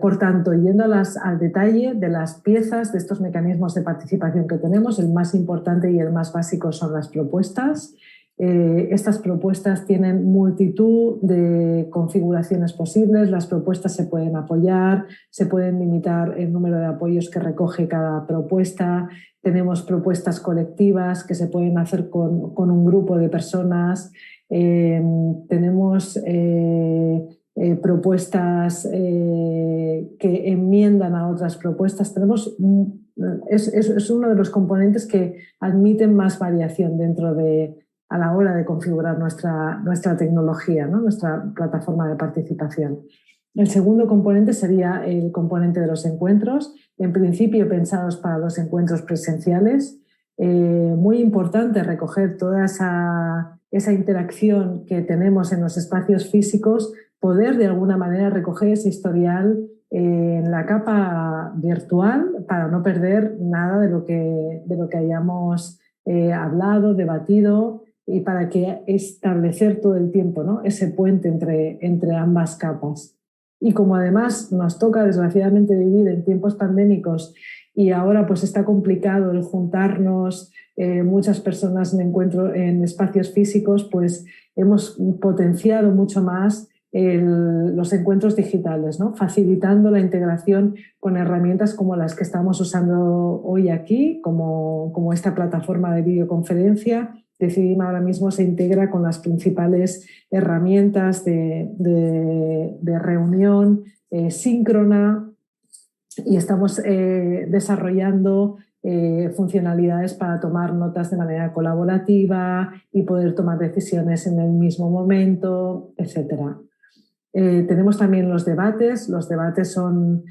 [SPEAKER 3] Por tanto, yendo al detalle de las piezas de estos mecanismos de participación que tenemos, el más importante y el más básico son las propuestas. Estas propuestas tienen multitud de configuraciones posibles, las propuestas se pueden apoyar, se pueden limitar el número de apoyos que recoge cada propuesta, tenemos propuestas colectivas que se pueden hacer con un grupo de personas, tenemos propuestas que enmiendan a otras propuestas, es uno de los componentes que admiten más variación a la hora de configurar nuestra tecnología, ¿no?, nuestra plataforma de participación. El segundo componente sería el componente de los encuentros, en principio pensados para los encuentros presenciales. Muy importante recoger toda esa interacción que tenemos en los espacios físicos, poder de alguna manera recoger ese historial en la capa virtual para no perder nada de lo que hayamos hablado, debatido, y para que establecer todo el tiempo, ¿no?, ese puente entre ambas capas. Y como además nos toca desgraciadamente vivir en tiempos pandémicos y ahora pues está complicado el juntarnos muchas personas me encuentro en espacios físicos, pues hemos potenciado mucho más los encuentros digitales, ¿no? Facilitando la integración con herramientas como las que estamos usando hoy aquí, como esta plataforma de videoconferencia. Decidim ahora mismo se integra con las principales herramientas de reunión síncrona y estamos desarrollando funcionalidades para tomar notas de manera colaborativa y poder tomar decisiones en el mismo momento, etcétera. Tenemos también los debates. Los debates son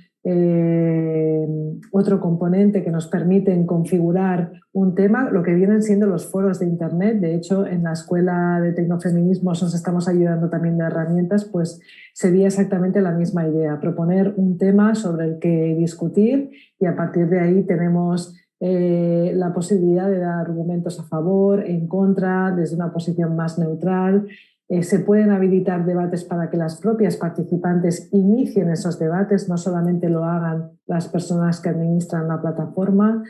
[SPEAKER 3] otro componente que nos permiten configurar un tema, lo que vienen siendo los foros de Internet. De hecho, en la Escuela de Tecnofeminismos nos estamos ayudando también de herramientas, pues sería exactamente la misma idea, proponer un tema sobre el que discutir y a partir de ahí tenemos la posibilidad de dar argumentos a favor, en contra, desde una posición más neutral. Se pueden habilitar debates para que las propias participantes inicien esos debates, no solamente lo hagan las personas que administran la plataforma,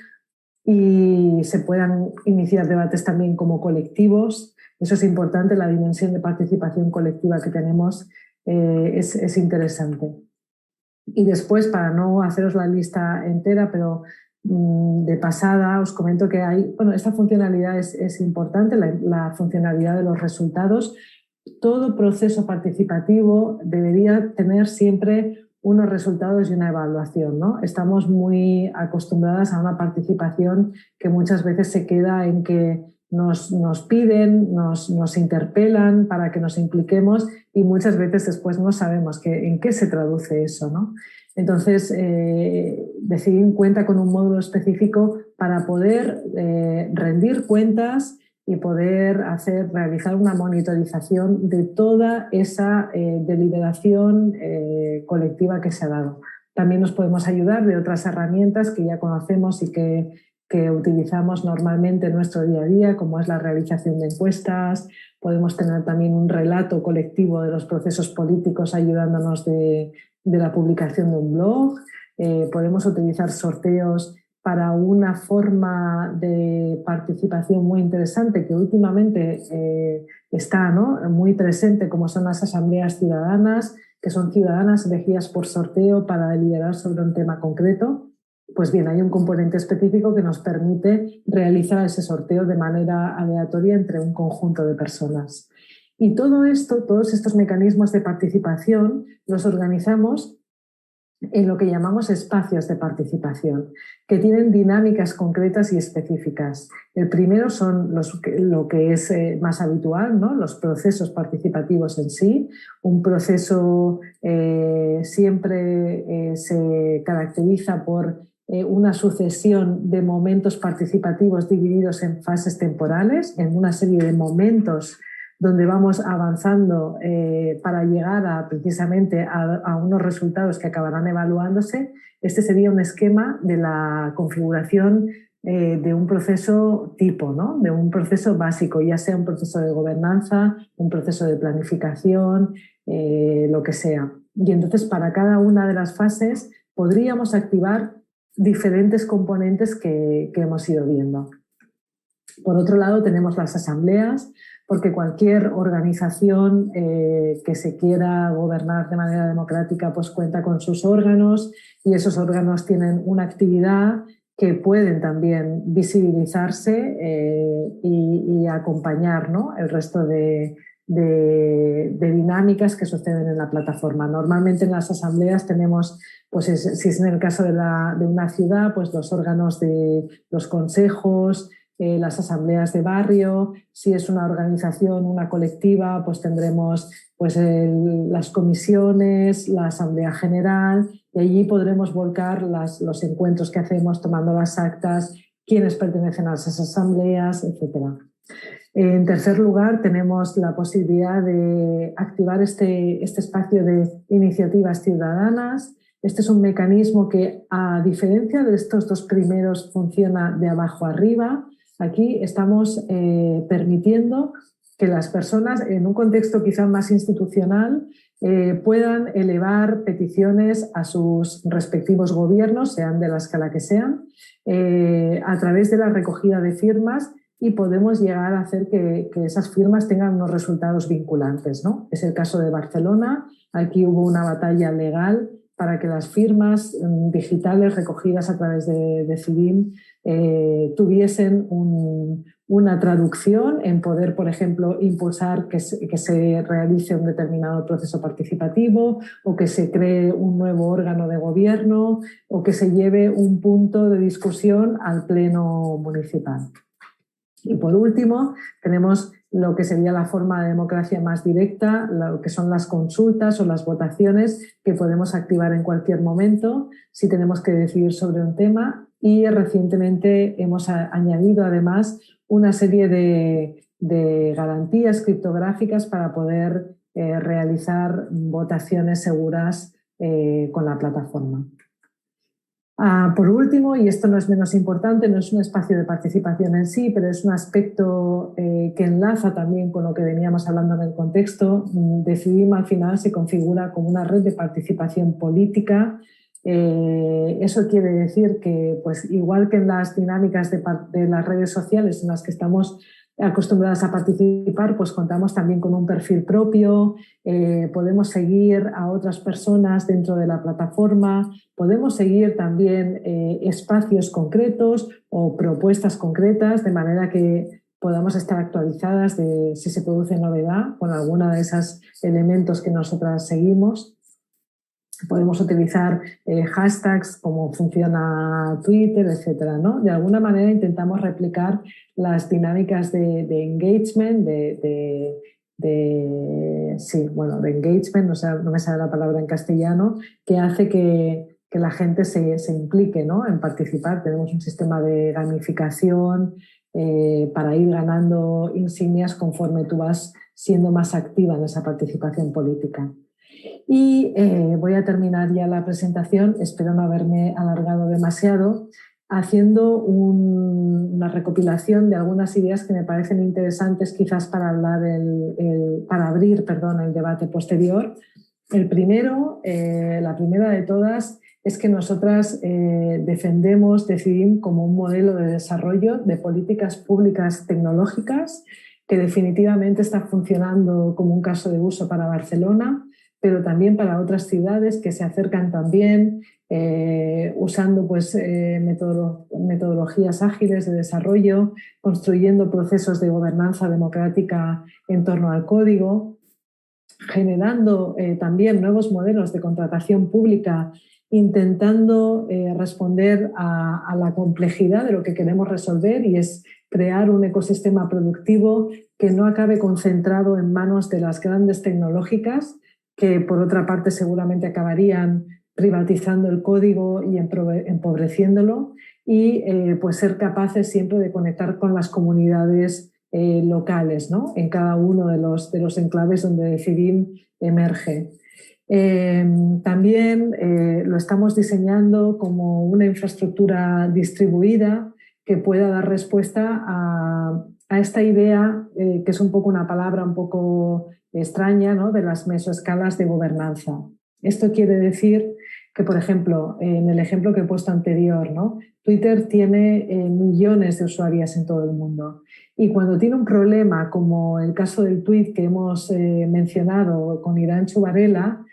[SPEAKER 3] y se puedan iniciar debates también como colectivos. Eso es importante, la dimensión de participación colectiva que tenemos es interesante. Y después, para no haceros la lista entera, pero de pasada os comento que esta funcionalidad es importante, la funcionalidad de los resultados. Todo proceso participativo debería tener siempre unos resultados y una evaluación, ¿no? Estamos muy acostumbradas a una participación que muchas veces se queda en que nos piden, nos interpelan para que nos impliquemos y muchas veces después no sabemos en qué se traduce eso, ¿no? Entonces, Decidim cuenta con un módulo específico para poder rendir cuentas y poder realizar una monitorización de toda esa deliberación colectiva que se ha dado. También nos podemos ayudar de otras herramientas que ya conocemos y que utilizamos normalmente en nuestro día a día, como es la realización de encuestas. Podemos tener también un relato colectivo de los procesos políticos ayudándonos de la publicación de un blog. Podemos utilizar sorteos para una forma de participación muy interesante que últimamente está, ¿no?, muy presente, como son las asambleas ciudadanas, que son ciudadanas elegidas por sorteo para deliberar sobre un tema concreto. Pues bien, hay un componente específico que nos permite realizar ese sorteo de manera aleatoria entre un conjunto de personas. Y todo esto, todos estos mecanismos de participación, los organizamos en lo que llamamos espacios de participación, que tienen dinámicas concretas y específicas. El primero son lo que es más habitual, ¿no?, los procesos participativos en sí. Un proceso siempre se caracteriza por una sucesión de momentos participativos divididos en fases temporales, en una serie de momentos donde vamos avanzando para llegar precisamente a unos resultados que acabarán evaluándose. Este sería un esquema de la configuración de un proceso tipo, ¿no?, de un proceso básico, ya sea un proceso de gobernanza, un proceso de planificación, lo que sea. Y entonces, para cada una de las fases podríamos activar diferentes componentes que hemos ido viendo. Por otro lado, tenemos las asambleas, porque cualquier organización que se quiera gobernar de manera democrática pues cuenta con sus órganos y esos órganos tienen una actividad que pueden también visibilizarse y acompañar, ¿no?, el resto de dinámicas que suceden en la plataforma. Normalmente en las asambleas tenemos, pues si es en el caso de una ciudad, pues los órganos de los consejos, las asambleas de barrio. Si es una organización, una colectiva, pues tendremos pues las comisiones, la asamblea general, y allí podremos volcar los encuentros que hacemos tomando las actas, quiénes pertenecen a esas asambleas, etc. En tercer lugar, tenemos la posibilidad de activar este espacio de iniciativas ciudadanas. Este es un mecanismo que, a diferencia de estos dos primeros, funciona de abajo arriba. Aquí estamos permitiendo que las personas, en un contexto quizá más institucional, puedan elevar peticiones a sus respectivos gobiernos, sean de la escala que sean, a través de la recogida de firmas, y podemos llegar a hacer que esas firmas tengan unos resultados vinculantes, ¿no? Es el caso de Barcelona. Aquí hubo una batalla legal para que las firmas digitales recogidas a través de CIVIM tuviesen una traducción en poder, por ejemplo, impulsar que se realice un determinado proceso participativo, o que se cree un nuevo órgano de gobierno, o que se lleve un punto de discusión al pleno municipal. Y por último, tenemos lo que sería la forma de democracia más directa, lo que son las consultas o las votaciones que podemos activar en cualquier momento si tenemos que decidir sobre un tema. Y recientemente hemos añadido además una serie de garantías criptográficas para poder realizar votaciones seguras con la plataforma. Por último, y esto no es menos importante, no es un espacio de participación en sí, pero es un aspecto que enlaza también con lo que veníamos hablando en el contexto. CIVIM al final se configura como una red de participación política. Eso quiere decir que, pues, igual que en las dinámicas de las redes sociales en las que estamos acostumbradas a participar, pues contamos también con un perfil propio, podemos seguir a otras personas dentro de la plataforma, podemos seguir también espacios concretos o propuestas concretas, de manera que podamos estar actualizadas de si se produce novedad con alguna de esos elementos que nosotras seguimos. Podemos utilizar hashtags como funciona Twitter, etcétera, ¿no? De alguna manera intentamos replicar las dinámicas de engagement, de engagement, no me sale la palabra en castellano, que hace que la gente se implique, ¿no?, en participar. Tenemos un sistema de gamificación para ir ganando insignias conforme tú vas siendo más activa en esa participación política. Y voy a terminar ya la presentación, espero no haberme alargado demasiado, haciendo una recopilación de algunas ideas que me parecen interesantes quizás para abrir el debate posterior. La primera de todas es que nosotras defendemos CIVIM como un modelo de desarrollo de políticas públicas tecnológicas que definitivamente está funcionando como un caso de uso para Barcelona, pero también para otras ciudades que se acercan también usando pues, metodologías ágiles de desarrollo, construyendo procesos de gobernanza democrática en torno al código, generando también nuevos modelos de contratación pública, intentando responder a la complejidad de lo que queremos resolver, y es crear un ecosistema productivo que no acabe concentrado en manos de las grandes tecnológicas, que por otra parte seguramente acabarían privatizando el código y empobreciéndolo, y pues ser capaces siempre de conectar con las comunidades locales, ¿no?, en cada uno de los enclaves donde CIVIM emerge. También lo estamos diseñando como una infraestructura distribuida que pueda dar respuesta a esta idea, que es un poco una palabra un poco extraña, ¿no?, de las mesoescalas de gobernanza. Esto quiere decir que, por ejemplo, en el ejemplo que he puesto anterior, ¿no?, Twitter tiene millones de usuarias en todo el mundo, y cuando tiene un problema, como el caso del tuit que hemos mencionado con Iranchu Varela,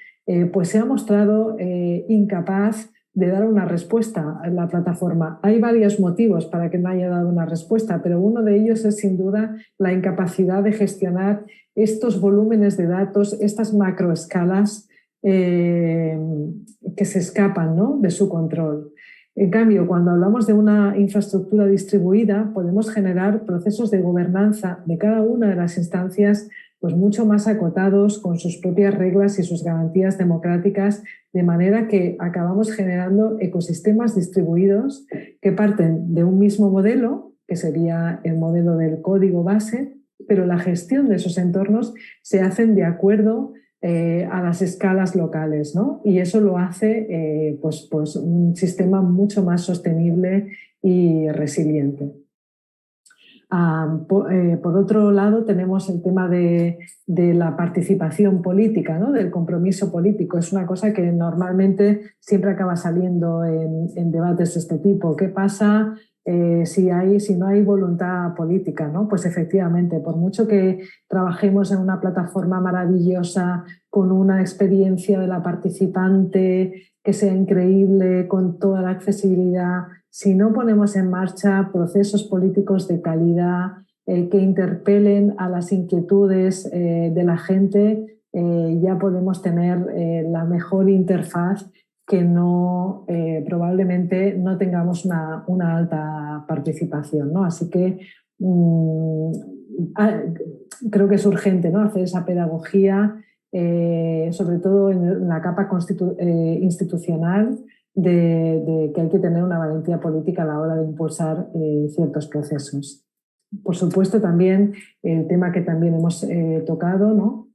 [SPEAKER 3] pues se ha mostrado incapaz de dar una respuesta a la plataforma. Hay varios motivos para que no haya dado una respuesta, pero uno de ellos es sin duda la incapacidad de gestionar estos volúmenes de datos, estas macroescalas que se escapan, ¿no?, de su control. En cambio, cuando hablamos de una infraestructura distribuida, podemos generar procesos de gobernanza de cada una de las instancias pues mucho más acotados, con sus propias reglas y sus garantías democráticas, de manera que acabamos generando ecosistemas distribuidos que parten de un mismo modelo, que sería el modelo del código base, pero la gestión de esos entornos se hacen de acuerdo a las escalas locales, ¿no? Y eso lo hace pues un sistema mucho más sostenible y resiliente. Por otro lado, tenemos el tema de la participación política, ¿no? Del compromiso político. Es una cosa que normalmente siempre acaba saliendo en debates de este tipo. ¿Qué pasa si no hay voluntad política, ¿no? Pues efectivamente, por mucho que trabajemos en una plataforma maravillosa, con una experiencia de la participante que sea increíble, con toda la accesibilidad, si no ponemos en marcha procesos políticos de calidad que interpelen a las inquietudes de la gente, ya podemos tener la mejor interfaz que probablemente no tengamos una alta participación, ¿no? Así que creo que es urgente, ¿no? Hacer esa pedagogía, sobre todo en la capa institucional, de que hay que tener una valentía política a la hora de impulsar ciertos procesos. Por supuesto, también el tema que también hemos tocado, ¿no?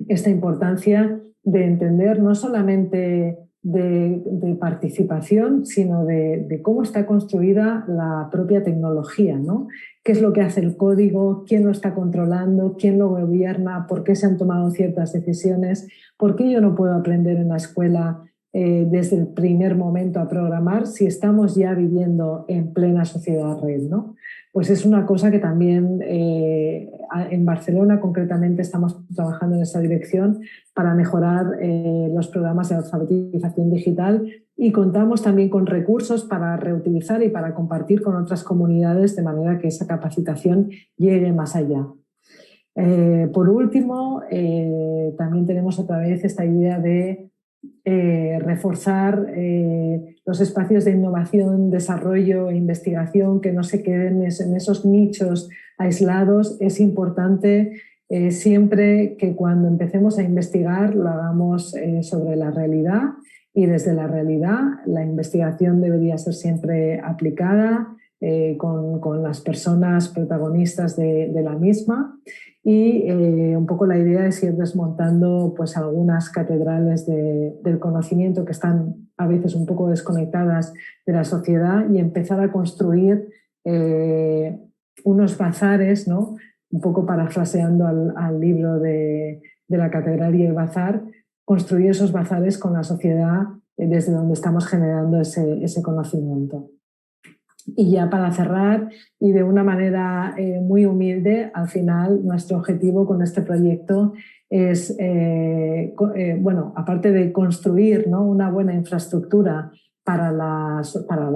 [SPEAKER 3] Esta importancia de entender no solamente de participación, sino de cómo está construida la propia tecnología, ¿no? ¿Qué es lo que hace el código? ¿Quién lo está controlando? ¿Quién lo gobierna? ¿Por qué se han tomado ciertas decisiones? ¿Por qué yo no puedo aprender en la escuela desde el primer momento a programar si estamos ya viviendo en plena sociedad red, ¿no? Pues es una cosa que también en Barcelona concretamente estamos trabajando en esa dirección para mejorar los programas de alfabetización digital, y contamos también con recursos para reutilizar y para compartir con otras comunidades de manera que esa capacitación llegue más allá. Por último, también tenemos otra vez esta idea de reforzar los espacios de innovación, desarrollo e investigación, que no se queden en esos nichos aislados. Es importante siempre que cuando empecemos a investigar lo hagamos sobre la realidad, y desde la realidad la investigación debería ser siempre aplicada con las personas protagonistas de la misma. Y un poco la idea es ir desmontando pues algunas catedrales del conocimiento que están a veces un poco desconectadas de la sociedad, y empezar a construir unos bazares, ¿no? Un poco parafraseando al libro de la catedral y el bazar, construir esos bazares con la sociedad desde donde estamos generando ese conocimiento. Y ya para cerrar, y de una manera muy humilde, al final nuestro objetivo con este proyecto es, bueno, aparte de construir, ¿no?, una buena infraestructura para la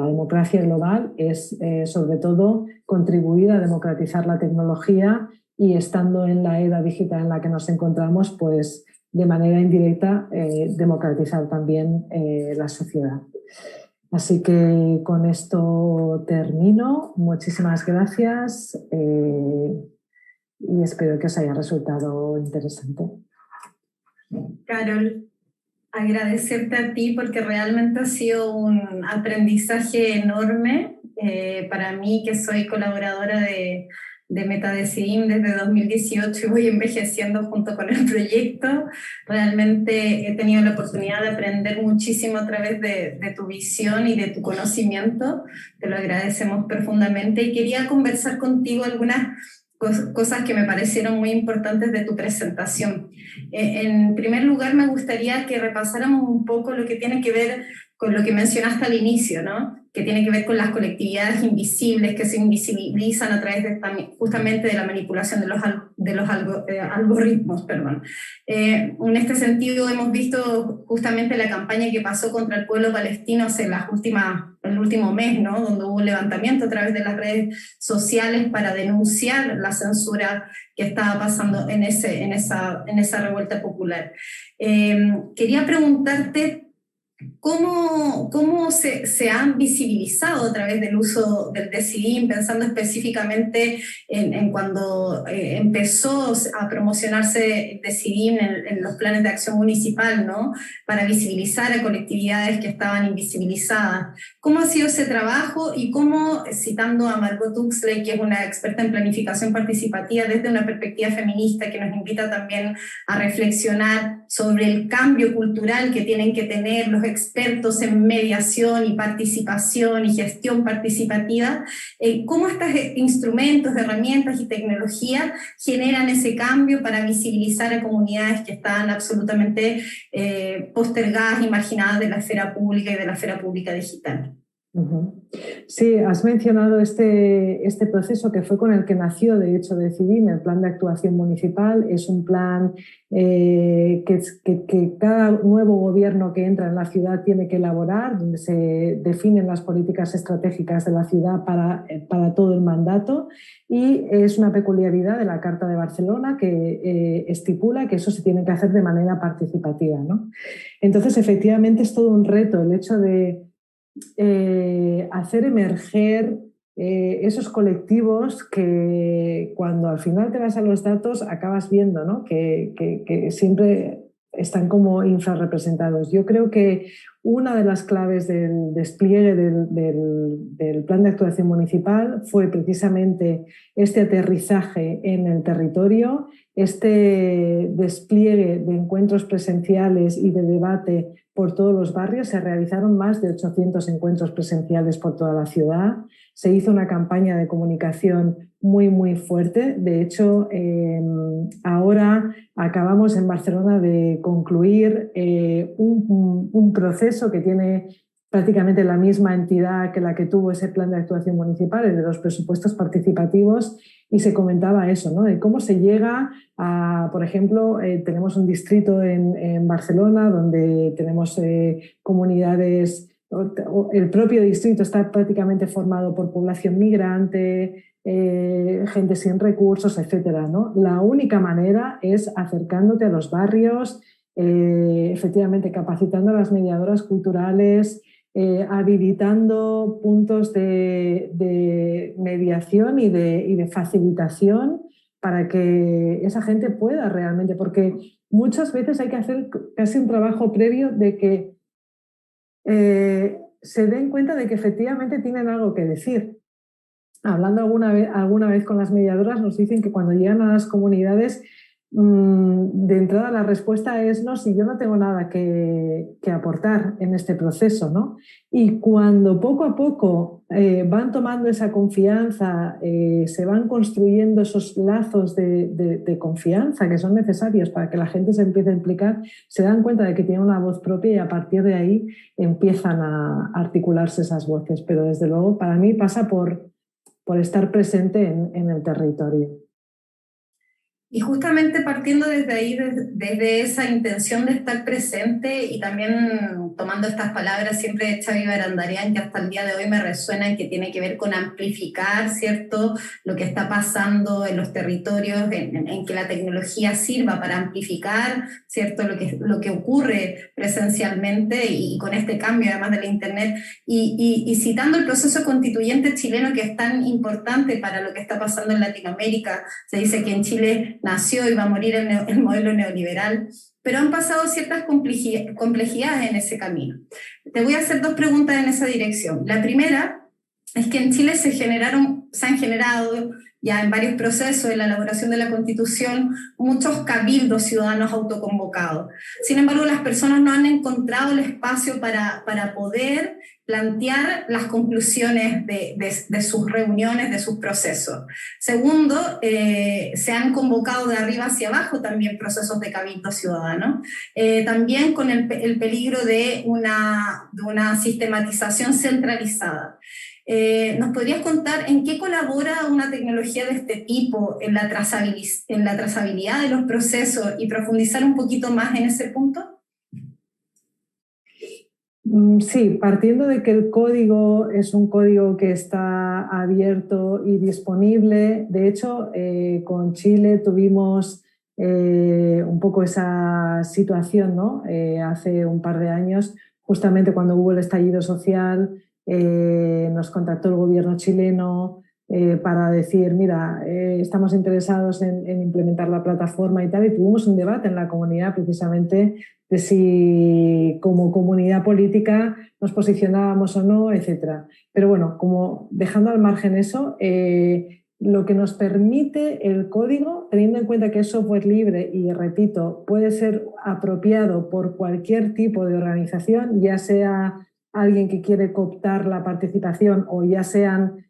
[SPEAKER 3] democracia global, es sobre todo contribuir a democratizar la tecnología, y estando en la era digital en la que nos encontramos, pues de manera indirecta democratizar también la sociedad. Así que con esto termino. Muchísimas gracias y espero que os haya resultado interesante.
[SPEAKER 2] Carol, agradecerte a ti porque realmente ha sido un aprendizaje enorme para mí, que soy colaboradora de Metadecidim desde 2018 y voy envejeciendo junto con el proyecto. Realmente he tenido la oportunidad de aprender muchísimo a través de tu visión y de tu conocimiento. Te lo agradecemos profundamente, y quería conversar contigo algunas cosas que me parecieron muy importantes de tu presentación. En primer lugar, me gustaría que repasáramos un poco lo que tiene que ver con lo que mencionaste al inicio, ¿no?, que tiene que ver con las colectividades invisibles que se invisibilizan a través justamente de la manipulación de los algoritmos. Perdón. En este sentido, hemos visto justamente la campaña que pasó contra el pueblo palestino en el último mes, ¿no?, donde hubo un levantamiento a través de las redes sociales para denunciar la censura que estaba pasando en esa revuelta popular. Quería preguntarte ¿cómo se han visibilizado a través del uso del Decidim, pensando específicamente en cuando empezó a promocionarse Decidim en los planes de acción municipal, ¿no?, para visibilizar a colectividades que estaban invisibilizadas? ¿Cómo ha sido ese trabajo y cómo, citando a Margot Tuxley, que es una experta en planificación participativa desde una perspectiva feminista que nos invita también a reflexionar sobre el cambio cultural que tienen que tener los expertos en mediación y participación y gestión participativa, cómo estos instrumentos, herramientas y tecnología generan ese cambio para visibilizar a comunidades que están absolutamente postergadas y marginadas de la esfera pública y de la esfera pública digital.
[SPEAKER 3] Sí, has mencionado este proceso que fue con el que nació, de hecho, Decidim, el Plan de Actuación Municipal. Es un plan que cada nuevo gobierno que entra en la ciudad tiene que elaborar, donde se definen las políticas estratégicas de la ciudad para todo el mandato, y es una peculiaridad de la Carta de Barcelona que estipula que eso se tiene que hacer de manera participativa, ¿no? Entonces, efectivamente, es todo un reto el hecho de hacer emerger esos colectivos que cuando al final te vas a los datos acabas viendo, ¿no? que siempre están como infrarrepresentados. Yo creo que una de las claves del despliegue del Plan de Actuación Municipal fue precisamente este aterrizaje en el territorio, este despliegue de encuentros presenciales y de debate por todos los barrios. Se realizaron más de 800 encuentros presenciales por toda la ciudad. Se hizo una campaña de comunicación muy, muy fuerte. De hecho, ahora acabamos en Barcelona de concluir un proceso que tiene prácticamente la misma entidad que la que tuvo ese plan de actuación municipal, el de los presupuestos participativos, y se comentaba eso, ¿no? De cómo se llega a, por ejemplo, tenemos un distrito en Barcelona donde tenemos comunidades, el propio distrito está prácticamente formado por población migrante, gente sin recursos, etcétera, ¿no? La única manera es acercándote a los barrios, efectivamente capacitando a las mediadoras culturales, habilitando puntos de mediación y de facilitación para que esa gente pueda realmente, porque muchas veces hay que hacer casi un trabajo previo de que se den cuenta de que efectivamente tienen algo que decir. Hablando alguna vez con las mediadoras, nos dicen que cuando llegan a las comunidades, de entrada la respuesta es no, si yo no tengo nada que aportar en este proceso, ¿no? Y cuando poco a poco van tomando esa confianza, se van construyendo esos lazos de confianza que son necesarios para que la gente se empiece a implicar, se dan cuenta de que tienen una voz propia y a partir de ahí empiezan a articularse esas voces. Pero desde luego para mí pasa por estar presente en el territorio.
[SPEAKER 2] Y justamente partiendo desde ahí, desde esa intención de estar presente y también tomando estas palabras siempre de Xavi Barandarian, que hasta el día de hoy me resuenan, que tiene que ver con amplificar, ¿cierto?, lo que está pasando en los territorios, en que la tecnología sirva para amplificar, ¿cierto?, lo que ocurre presencialmente y con este cambio además de la Internet. Y citando el proceso constituyente chileno, que es tan importante para lo que está pasando en Latinoamérica, se dice que en Chile nació y va a morir el modelo neoliberal, pero han pasado ciertas complejidades en ese camino. Te voy a hacer dos preguntas en esa dirección. La primera es que en Chile se han generado ya en varios procesos de la elaboración de la Constitución muchos cabildos ciudadanos autoconvocados. Sin embargo, las personas no han encontrado el espacio para poder plantear las conclusiones de sus reuniones, de sus procesos. Segundo, se han convocado de arriba hacia abajo también procesos de cabildo ciudadano, también con el peligro de una sistematización centralizada. ¿Nos podrías contar en qué colabora una tecnología de este tipo en la trazabilidad de los procesos y profundizar un poquito más en ese punto?
[SPEAKER 3] Sí, partiendo de que el código es un código que está abierto y disponible. De hecho, con Chile tuvimos un poco esa situación, ¿no? Hace un par de años, justamente cuando hubo el estallido social, nos contactó el gobierno chileno para decir, mira, estamos interesados en implementar la plataforma y tal, y tuvimos un debate en la comunidad precisamente de si como comunidad política nos posicionábamos o no, etc. Pero bueno, como dejando al margen eso, lo que nos permite el código, teniendo en cuenta que es software libre y, repito, puede ser apropiado por cualquier tipo de organización, ya sea alguien que quiere cooptar la participación o ya sean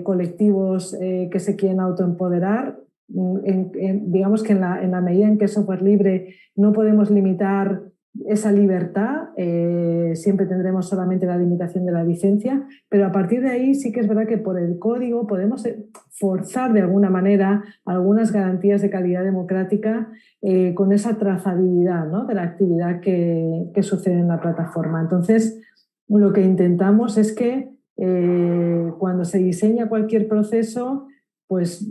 [SPEAKER 3] colectivos que se quieren autoempoderar. Digamos que en la medida en que es software libre no podemos limitar esa libertad, siempre tendremos solamente la limitación de la licencia, pero a partir de ahí sí que es verdad que por el código podemos forzar de alguna manera algunas garantías de calidad democrática con esa trazabilidad, ¿no?, de la actividad que sucede en la plataforma. Entonces, lo que intentamos es que cuando se diseña cualquier proceso, pues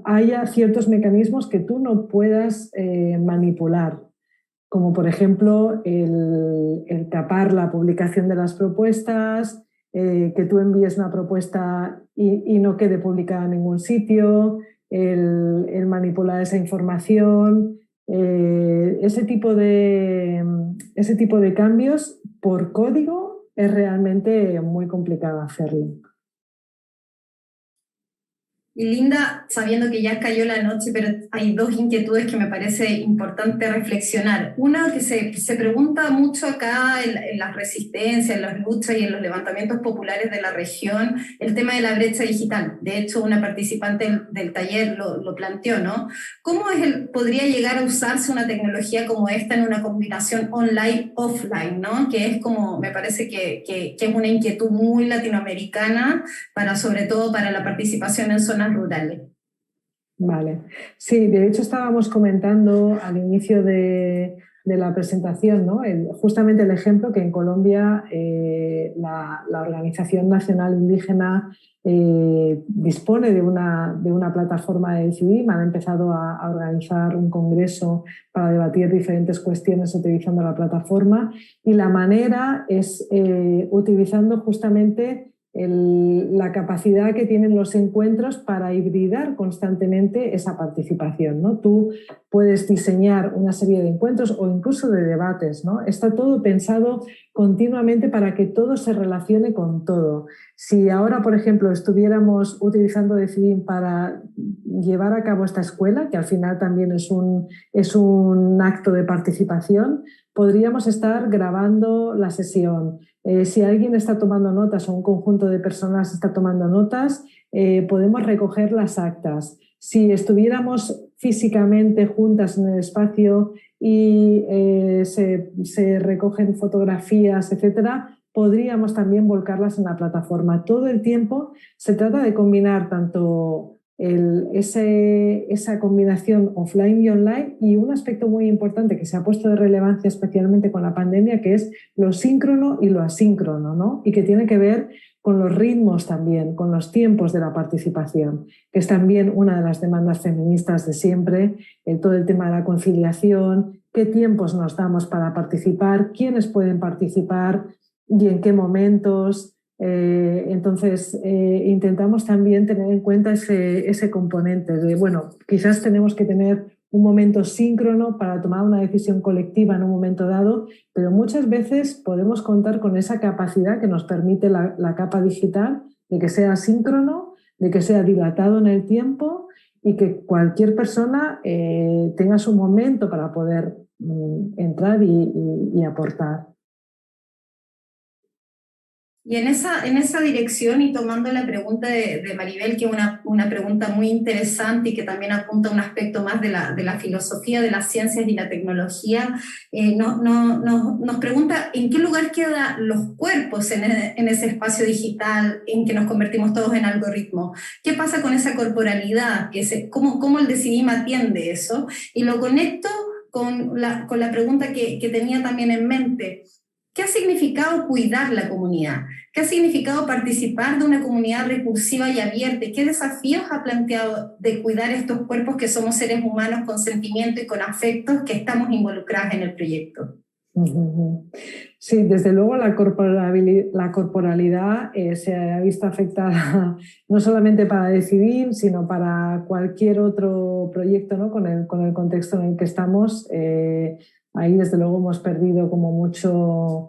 [SPEAKER 3] haya ciertos mecanismos que tú no puedas manipular, como por ejemplo el tapar la publicación de las propuestas, que tú envíes una propuesta y no quede publicada en ningún sitio, el manipular esa información, ese tipo de cambios por código es realmente muy complicado hacerlo.
[SPEAKER 2] Y Linda, sabiendo que ya cayó la noche, pero hay dos inquietudes que me parece importante reflexionar. Una que se pregunta mucho acá en las resistencias, en las luchas y en los levantamientos populares de la región, el tema de la brecha digital. De hecho, una participante del taller lo planteó, ¿no? ¿Cómo podría llegar a usarse una tecnología como esta en una combinación online-offline, ¿no? Que es como, me parece que es una inquietud muy latinoamericana, sobre todo para la participación en zonas rurales.
[SPEAKER 3] Vale. Sí, de hecho estábamos comentando al inicio de la presentación, ¿no?, justamente el ejemplo que en Colombia la Organización Nacional Indígena dispone de una plataforma de Decidim. Han empezado a organizar un congreso para debatir diferentes cuestiones utilizando la plataforma, y la manera es utilizando justamente la capacidad que tienen los encuentros para hibridar constantemente esa participación, ¿no? Tú puedes diseñar una serie de encuentros o incluso de debates, ¿no? Está todo pensado continuamente para que todo se relacione con todo. Si ahora, por ejemplo, estuviéramos utilizando Decidim para llevar a cabo esta escuela, que al final también es un acto de participación, podríamos estar grabando la sesión. Si alguien está tomando notas o un conjunto de personas está tomando notas, podemos recoger las actas. Si estuviéramos físicamente juntas en el espacio y se recogen fotografías, etcétera, podríamos también volcarlas en la plataforma. Todo el tiempo se trata de combinar tanto esa combinación offline y online, y un aspecto muy importante que se ha puesto de relevancia especialmente con la pandemia, que es lo síncrono y lo asíncrono, ¿no? Y que tiene que ver con los ritmos también, con los tiempos de la participación, que es también una de las demandas feministas de siempre, todo el tema de la conciliación, qué tiempos nos damos para participar, quiénes pueden participar y en qué momentos. Entonces, intentamos también tener en cuenta ese componente de, bueno, quizás tenemos que tener un momento síncrono para tomar una decisión colectiva en un momento dado, pero muchas veces podemos contar con esa capacidad que nos permite la capa digital, de que sea síncrono, de que sea dilatado en el tiempo y que cualquier persona tenga su momento para poder entrar y aportar.
[SPEAKER 2] Y en esa dirección, y tomando la pregunta de Maribel, que es una pregunta muy interesante y que también apunta a un aspecto más de la filosofía de las ciencias y la tecnología, nos pregunta en qué lugar quedan los cuerpos en ese espacio digital en que nos convertimos todos en algoritmos. ¿Qué pasa con esa corporalidad? ¿Cómo el Decidim atiende eso? Y lo conecto con la pregunta que tenía también en mente. ¿Qué ha significado cuidar la comunidad? ¿Qué ha significado participar de una comunidad recursiva y abierta? ¿Qué desafíos ha planteado de cuidar estos cuerpos que somos seres humanos con sentimiento y con afectos que estamos involucrados en el proyecto?
[SPEAKER 3] Sí, desde luego la corporalidad se ha visto afectada no solamente para Decidim, sino para cualquier otro proyecto, ¿no?, con el contexto en el que estamos. Ahí desde luego hemos perdido como mucho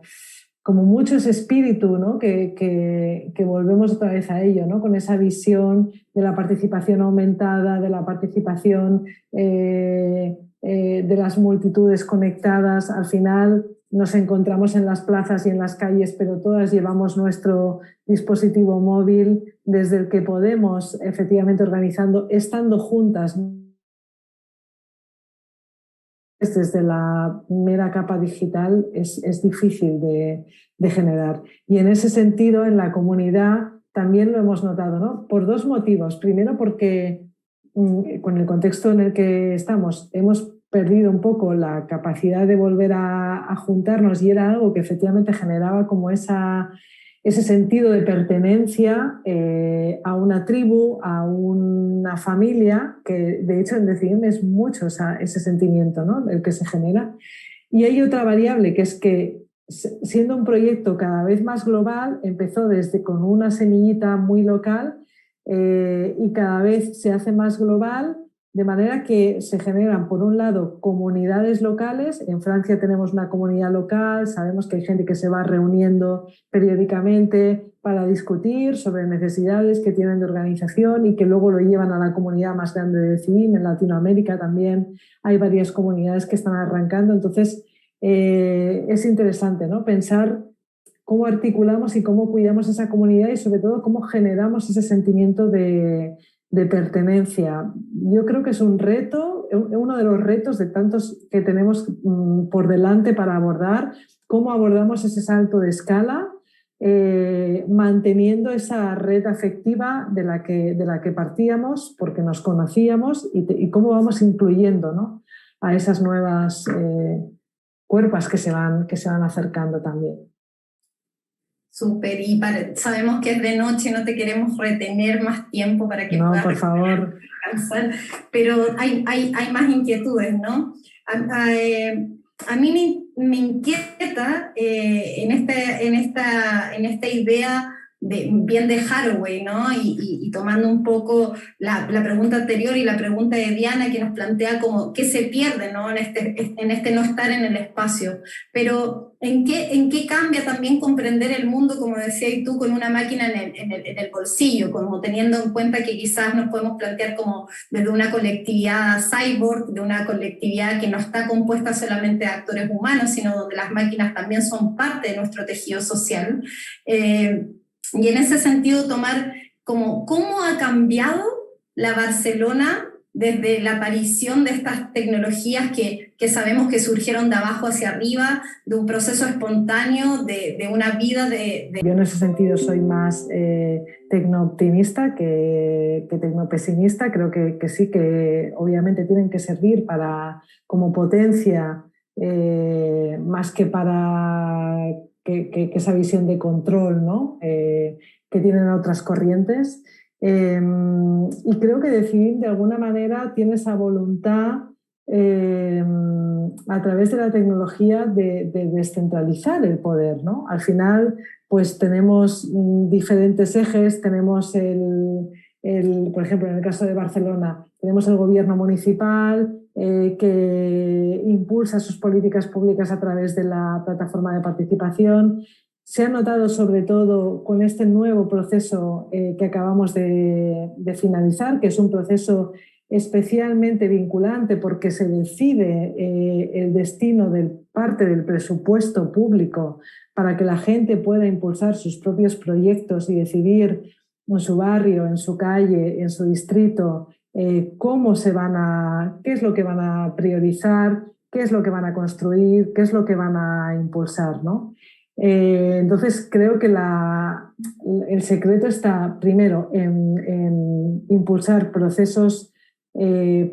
[SPEAKER 3] como mucho ese espíritu, ¿no? que volvemos otra vez a ello, ¿no? Con esa visión de la participación aumentada, de la participación de las multitudes conectadas. Al final nos encontramos en las plazas y en las calles, pero todas llevamos nuestro dispositivo móvil desde el que podemos efectivamente organizando, estando juntas, desde la mera capa digital es difícil de generar. Y en ese sentido, en la comunidad también lo hemos notado, ¿no? Por dos motivos. Primero, porque con el contexto en el que estamos hemos perdido un poco la capacidad de volver a juntarnos, y era algo que efectivamente generaba como ese sentido de pertenencia a una tribu, a una familia, que de hecho en Decidim es mucho ese sentimiento, ¿no? El que se genera. Y hay otra variable, que es que siendo un proyecto cada vez más global, empezó con una semillita muy local y cada vez se hace más global, de manera que se generan, por un lado, comunidades locales. En Francia tenemos una comunidad local, sabemos que hay gente que se va reuniendo periódicamente para discutir sobre necesidades que tienen de organización y que luego lo llevan a la comunidad más grande de Decidim. En Latinoamérica también hay varias comunidades que están arrancando. Entonces, es interesante, ¿no? Pensar cómo articulamos y cómo cuidamos esa comunidad y sobre todo cómo generamos ese sentimiento de pertenencia. Yo creo que es un reto, uno de los retos de tantos que tenemos por delante para abordar, cómo abordamos ese salto de escala, manteniendo esa red afectiva de la que partíamos porque nos conocíamos, y cómo vamos incluyendo, ¿no? A esas nuevas cuerpos que se van acercando también.
[SPEAKER 2] Súper, y sabemos que es de noche, no te queremos retener más tiempo para que
[SPEAKER 3] puedas por favor
[SPEAKER 2] descansar, pero hay más inquietudes, ¿no? A mí me inquieta en esta idea bien de Haraway, ¿no? Y tomando un poco la pregunta anterior y la pregunta de Diana, que nos plantea como qué se pierde, ¿no? En este no estar en el espacio. Pero ¿en qué cambia también comprender el mundo, como decías tú, con una máquina en el bolsillo, como teniendo en cuenta que quizás nos podemos plantear como desde una colectividad cyborg, de una colectividad que no está compuesta solamente de actores humanos, sino donde las máquinas también son parte de nuestro tejido social? Y en ese sentido tomar como cómo ha cambiado la Barcelona desde la aparición de estas tecnologías que sabemos que surgieron de abajo hacia arriba, de un proceso espontáneo, de una vida
[SPEAKER 3] Yo en ese sentido soy más tecnooptimista que tecnopesimista. Creo que sí, que obviamente tienen que servir como potencia, más que para que esa visión de control, ¿no? Que tienen otras corrientes. Y creo que Decidim de alguna manera tiene esa voluntad a través de la tecnología de descentralizar el poder, ¿no? Al final, pues tenemos diferentes ejes. Tenemos por ejemplo, en el caso de Barcelona, tenemos el gobierno municipal que impulsa sus políticas públicas a través de la plataforma de participación. Se ha notado sobre todo con este nuevo proceso que acabamos de finalizar, que es un proceso especialmente vinculante porque se decide el destino de parte del presupuesto público para que la gente pueda impulsar sus propios proyectos y decidir en su barrio, en su calle, en su distrito, qué es lo que van a priorizar, qué es lo que van a construir, qué es lo que van a impulsar, ¿no? Entonces creo que el secreto está primero en impulsar procesos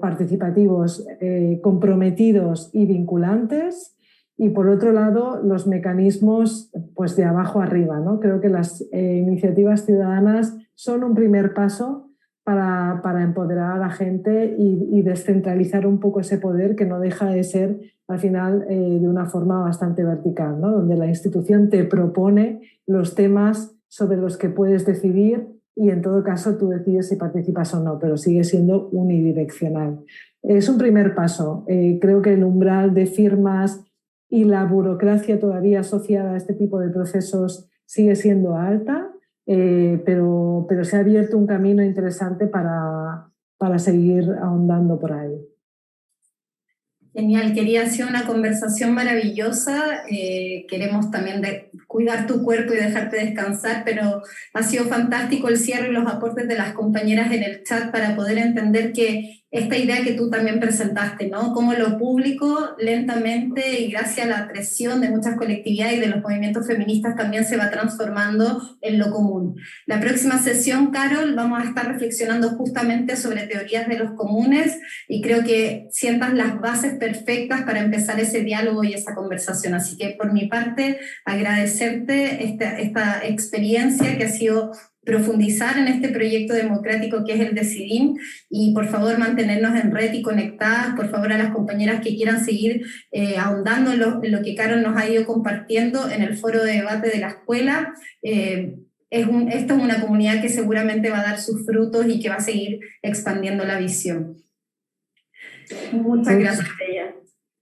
[SPEAKER 3] participativos comprometidos y vinculantes, y por otro lado los mecanismos pues de abajo arriba, ¿no? Creo que las iniciativas ciudadanas son un primer paso para empoderar a la gente y descentralizar un poco ese poder que no deja de ser al final de una forma bastante vertical, ¿no? Donde la institución te propone los temas sobre los que puedes decidir y en todo caso tú decides si participas o no, pero sigue siendo unidireccional. Es un primer paso. Creo que el umbral de firmas y la burocracia todavía asociada a este tipo de procesos sigue siendo alta, pero se ha abierto un camino interesante para seguir ahondando por ahí.
[SPEAKER 2] Genial, quería hacer una conversación maravillosa. Queremos también cuidar tu cuerpo y dejarte descansar, pero ha sido fantástico el cierre y los aportes de las compañeras en el chat para poder entender que esta idea que tú también presentaste, ¿no? Cómo lo público lentamente y gracias a la presión de muchas colectividades y de los movimientos feministas también se va transformando en lo común. La próxima sesión, Carol, vamos a estar reflexionando justamente sobre teorías de los comunes y creo que sientas las bases perfectas para empezar ese diálogo y esa conversación. Así que por mi parte, agradecerte esta experiencia que ha sido profundizar en este proyecto democrático que es el Decidim y por favor mantenernos en red y conectadas, por favor a las compañeras que quieran seguir ahondando en lo que Carol nos ha ido compartiendo en el foro de debate de la escuela. Esto es una comunidad que seguramente va a dar sus frutos y que va a seguir expandiendo la visión. Muchas gracias, Bella.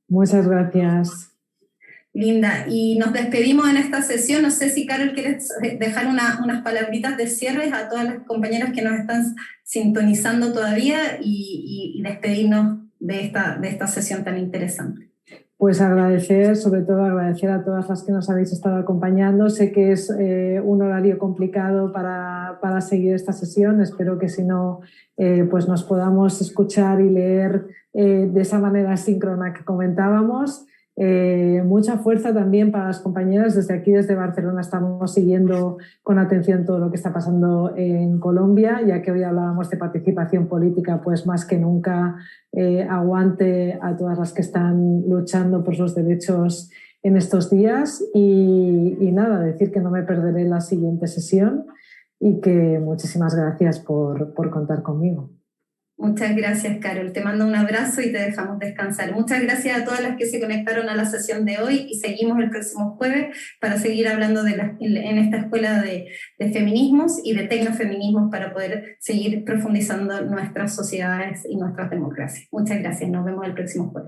[SPEAKER 3] Muchas gracias.
[SPEAKER 2] Linda, y nos despedimos en esta sesión. No sé si, Carol, quieres dejar unas palabritas de cierre a todas las compañeras que nos están sintonizando todavía y despedirnos de esta sesión tan interesante.
[SPEAKER 3] Pues sobre todo agradecer a todas las que nos habéis estado acompañando. Sé que es un horario complicado para seguir esta sesión. Espero que si no, pues nos podamos escuchar y leer de esa manera síncrona que comentábamos. Mucha fuerza también para las compañeras. Desde aquí, desde Barcelona, estamos siguiendo con atención todo lo que está pasando en Colombia, ya que hoy hablábamos de participación política, pues más que nunca aguante a todas las que están luchando por sus derechos en estos días y nada, decir que no me perderé la siguiente sesión y que muchísimas gracias por contar conmigo.
[SPEAKER 2] Muchas gracias, Carol. Te mando un abrazo y te dejamos descansar. Muchas gracias a todas las que se conectaron a la sesión de hoy y seguimos el próximo jueves para seguir hablando en esta escuela de feminismos y de tecnofeminismos para poder seguir profundizando nuestras sociedades y nuestras democracias. Muchas gracias. Nos vemos el próximo jueves.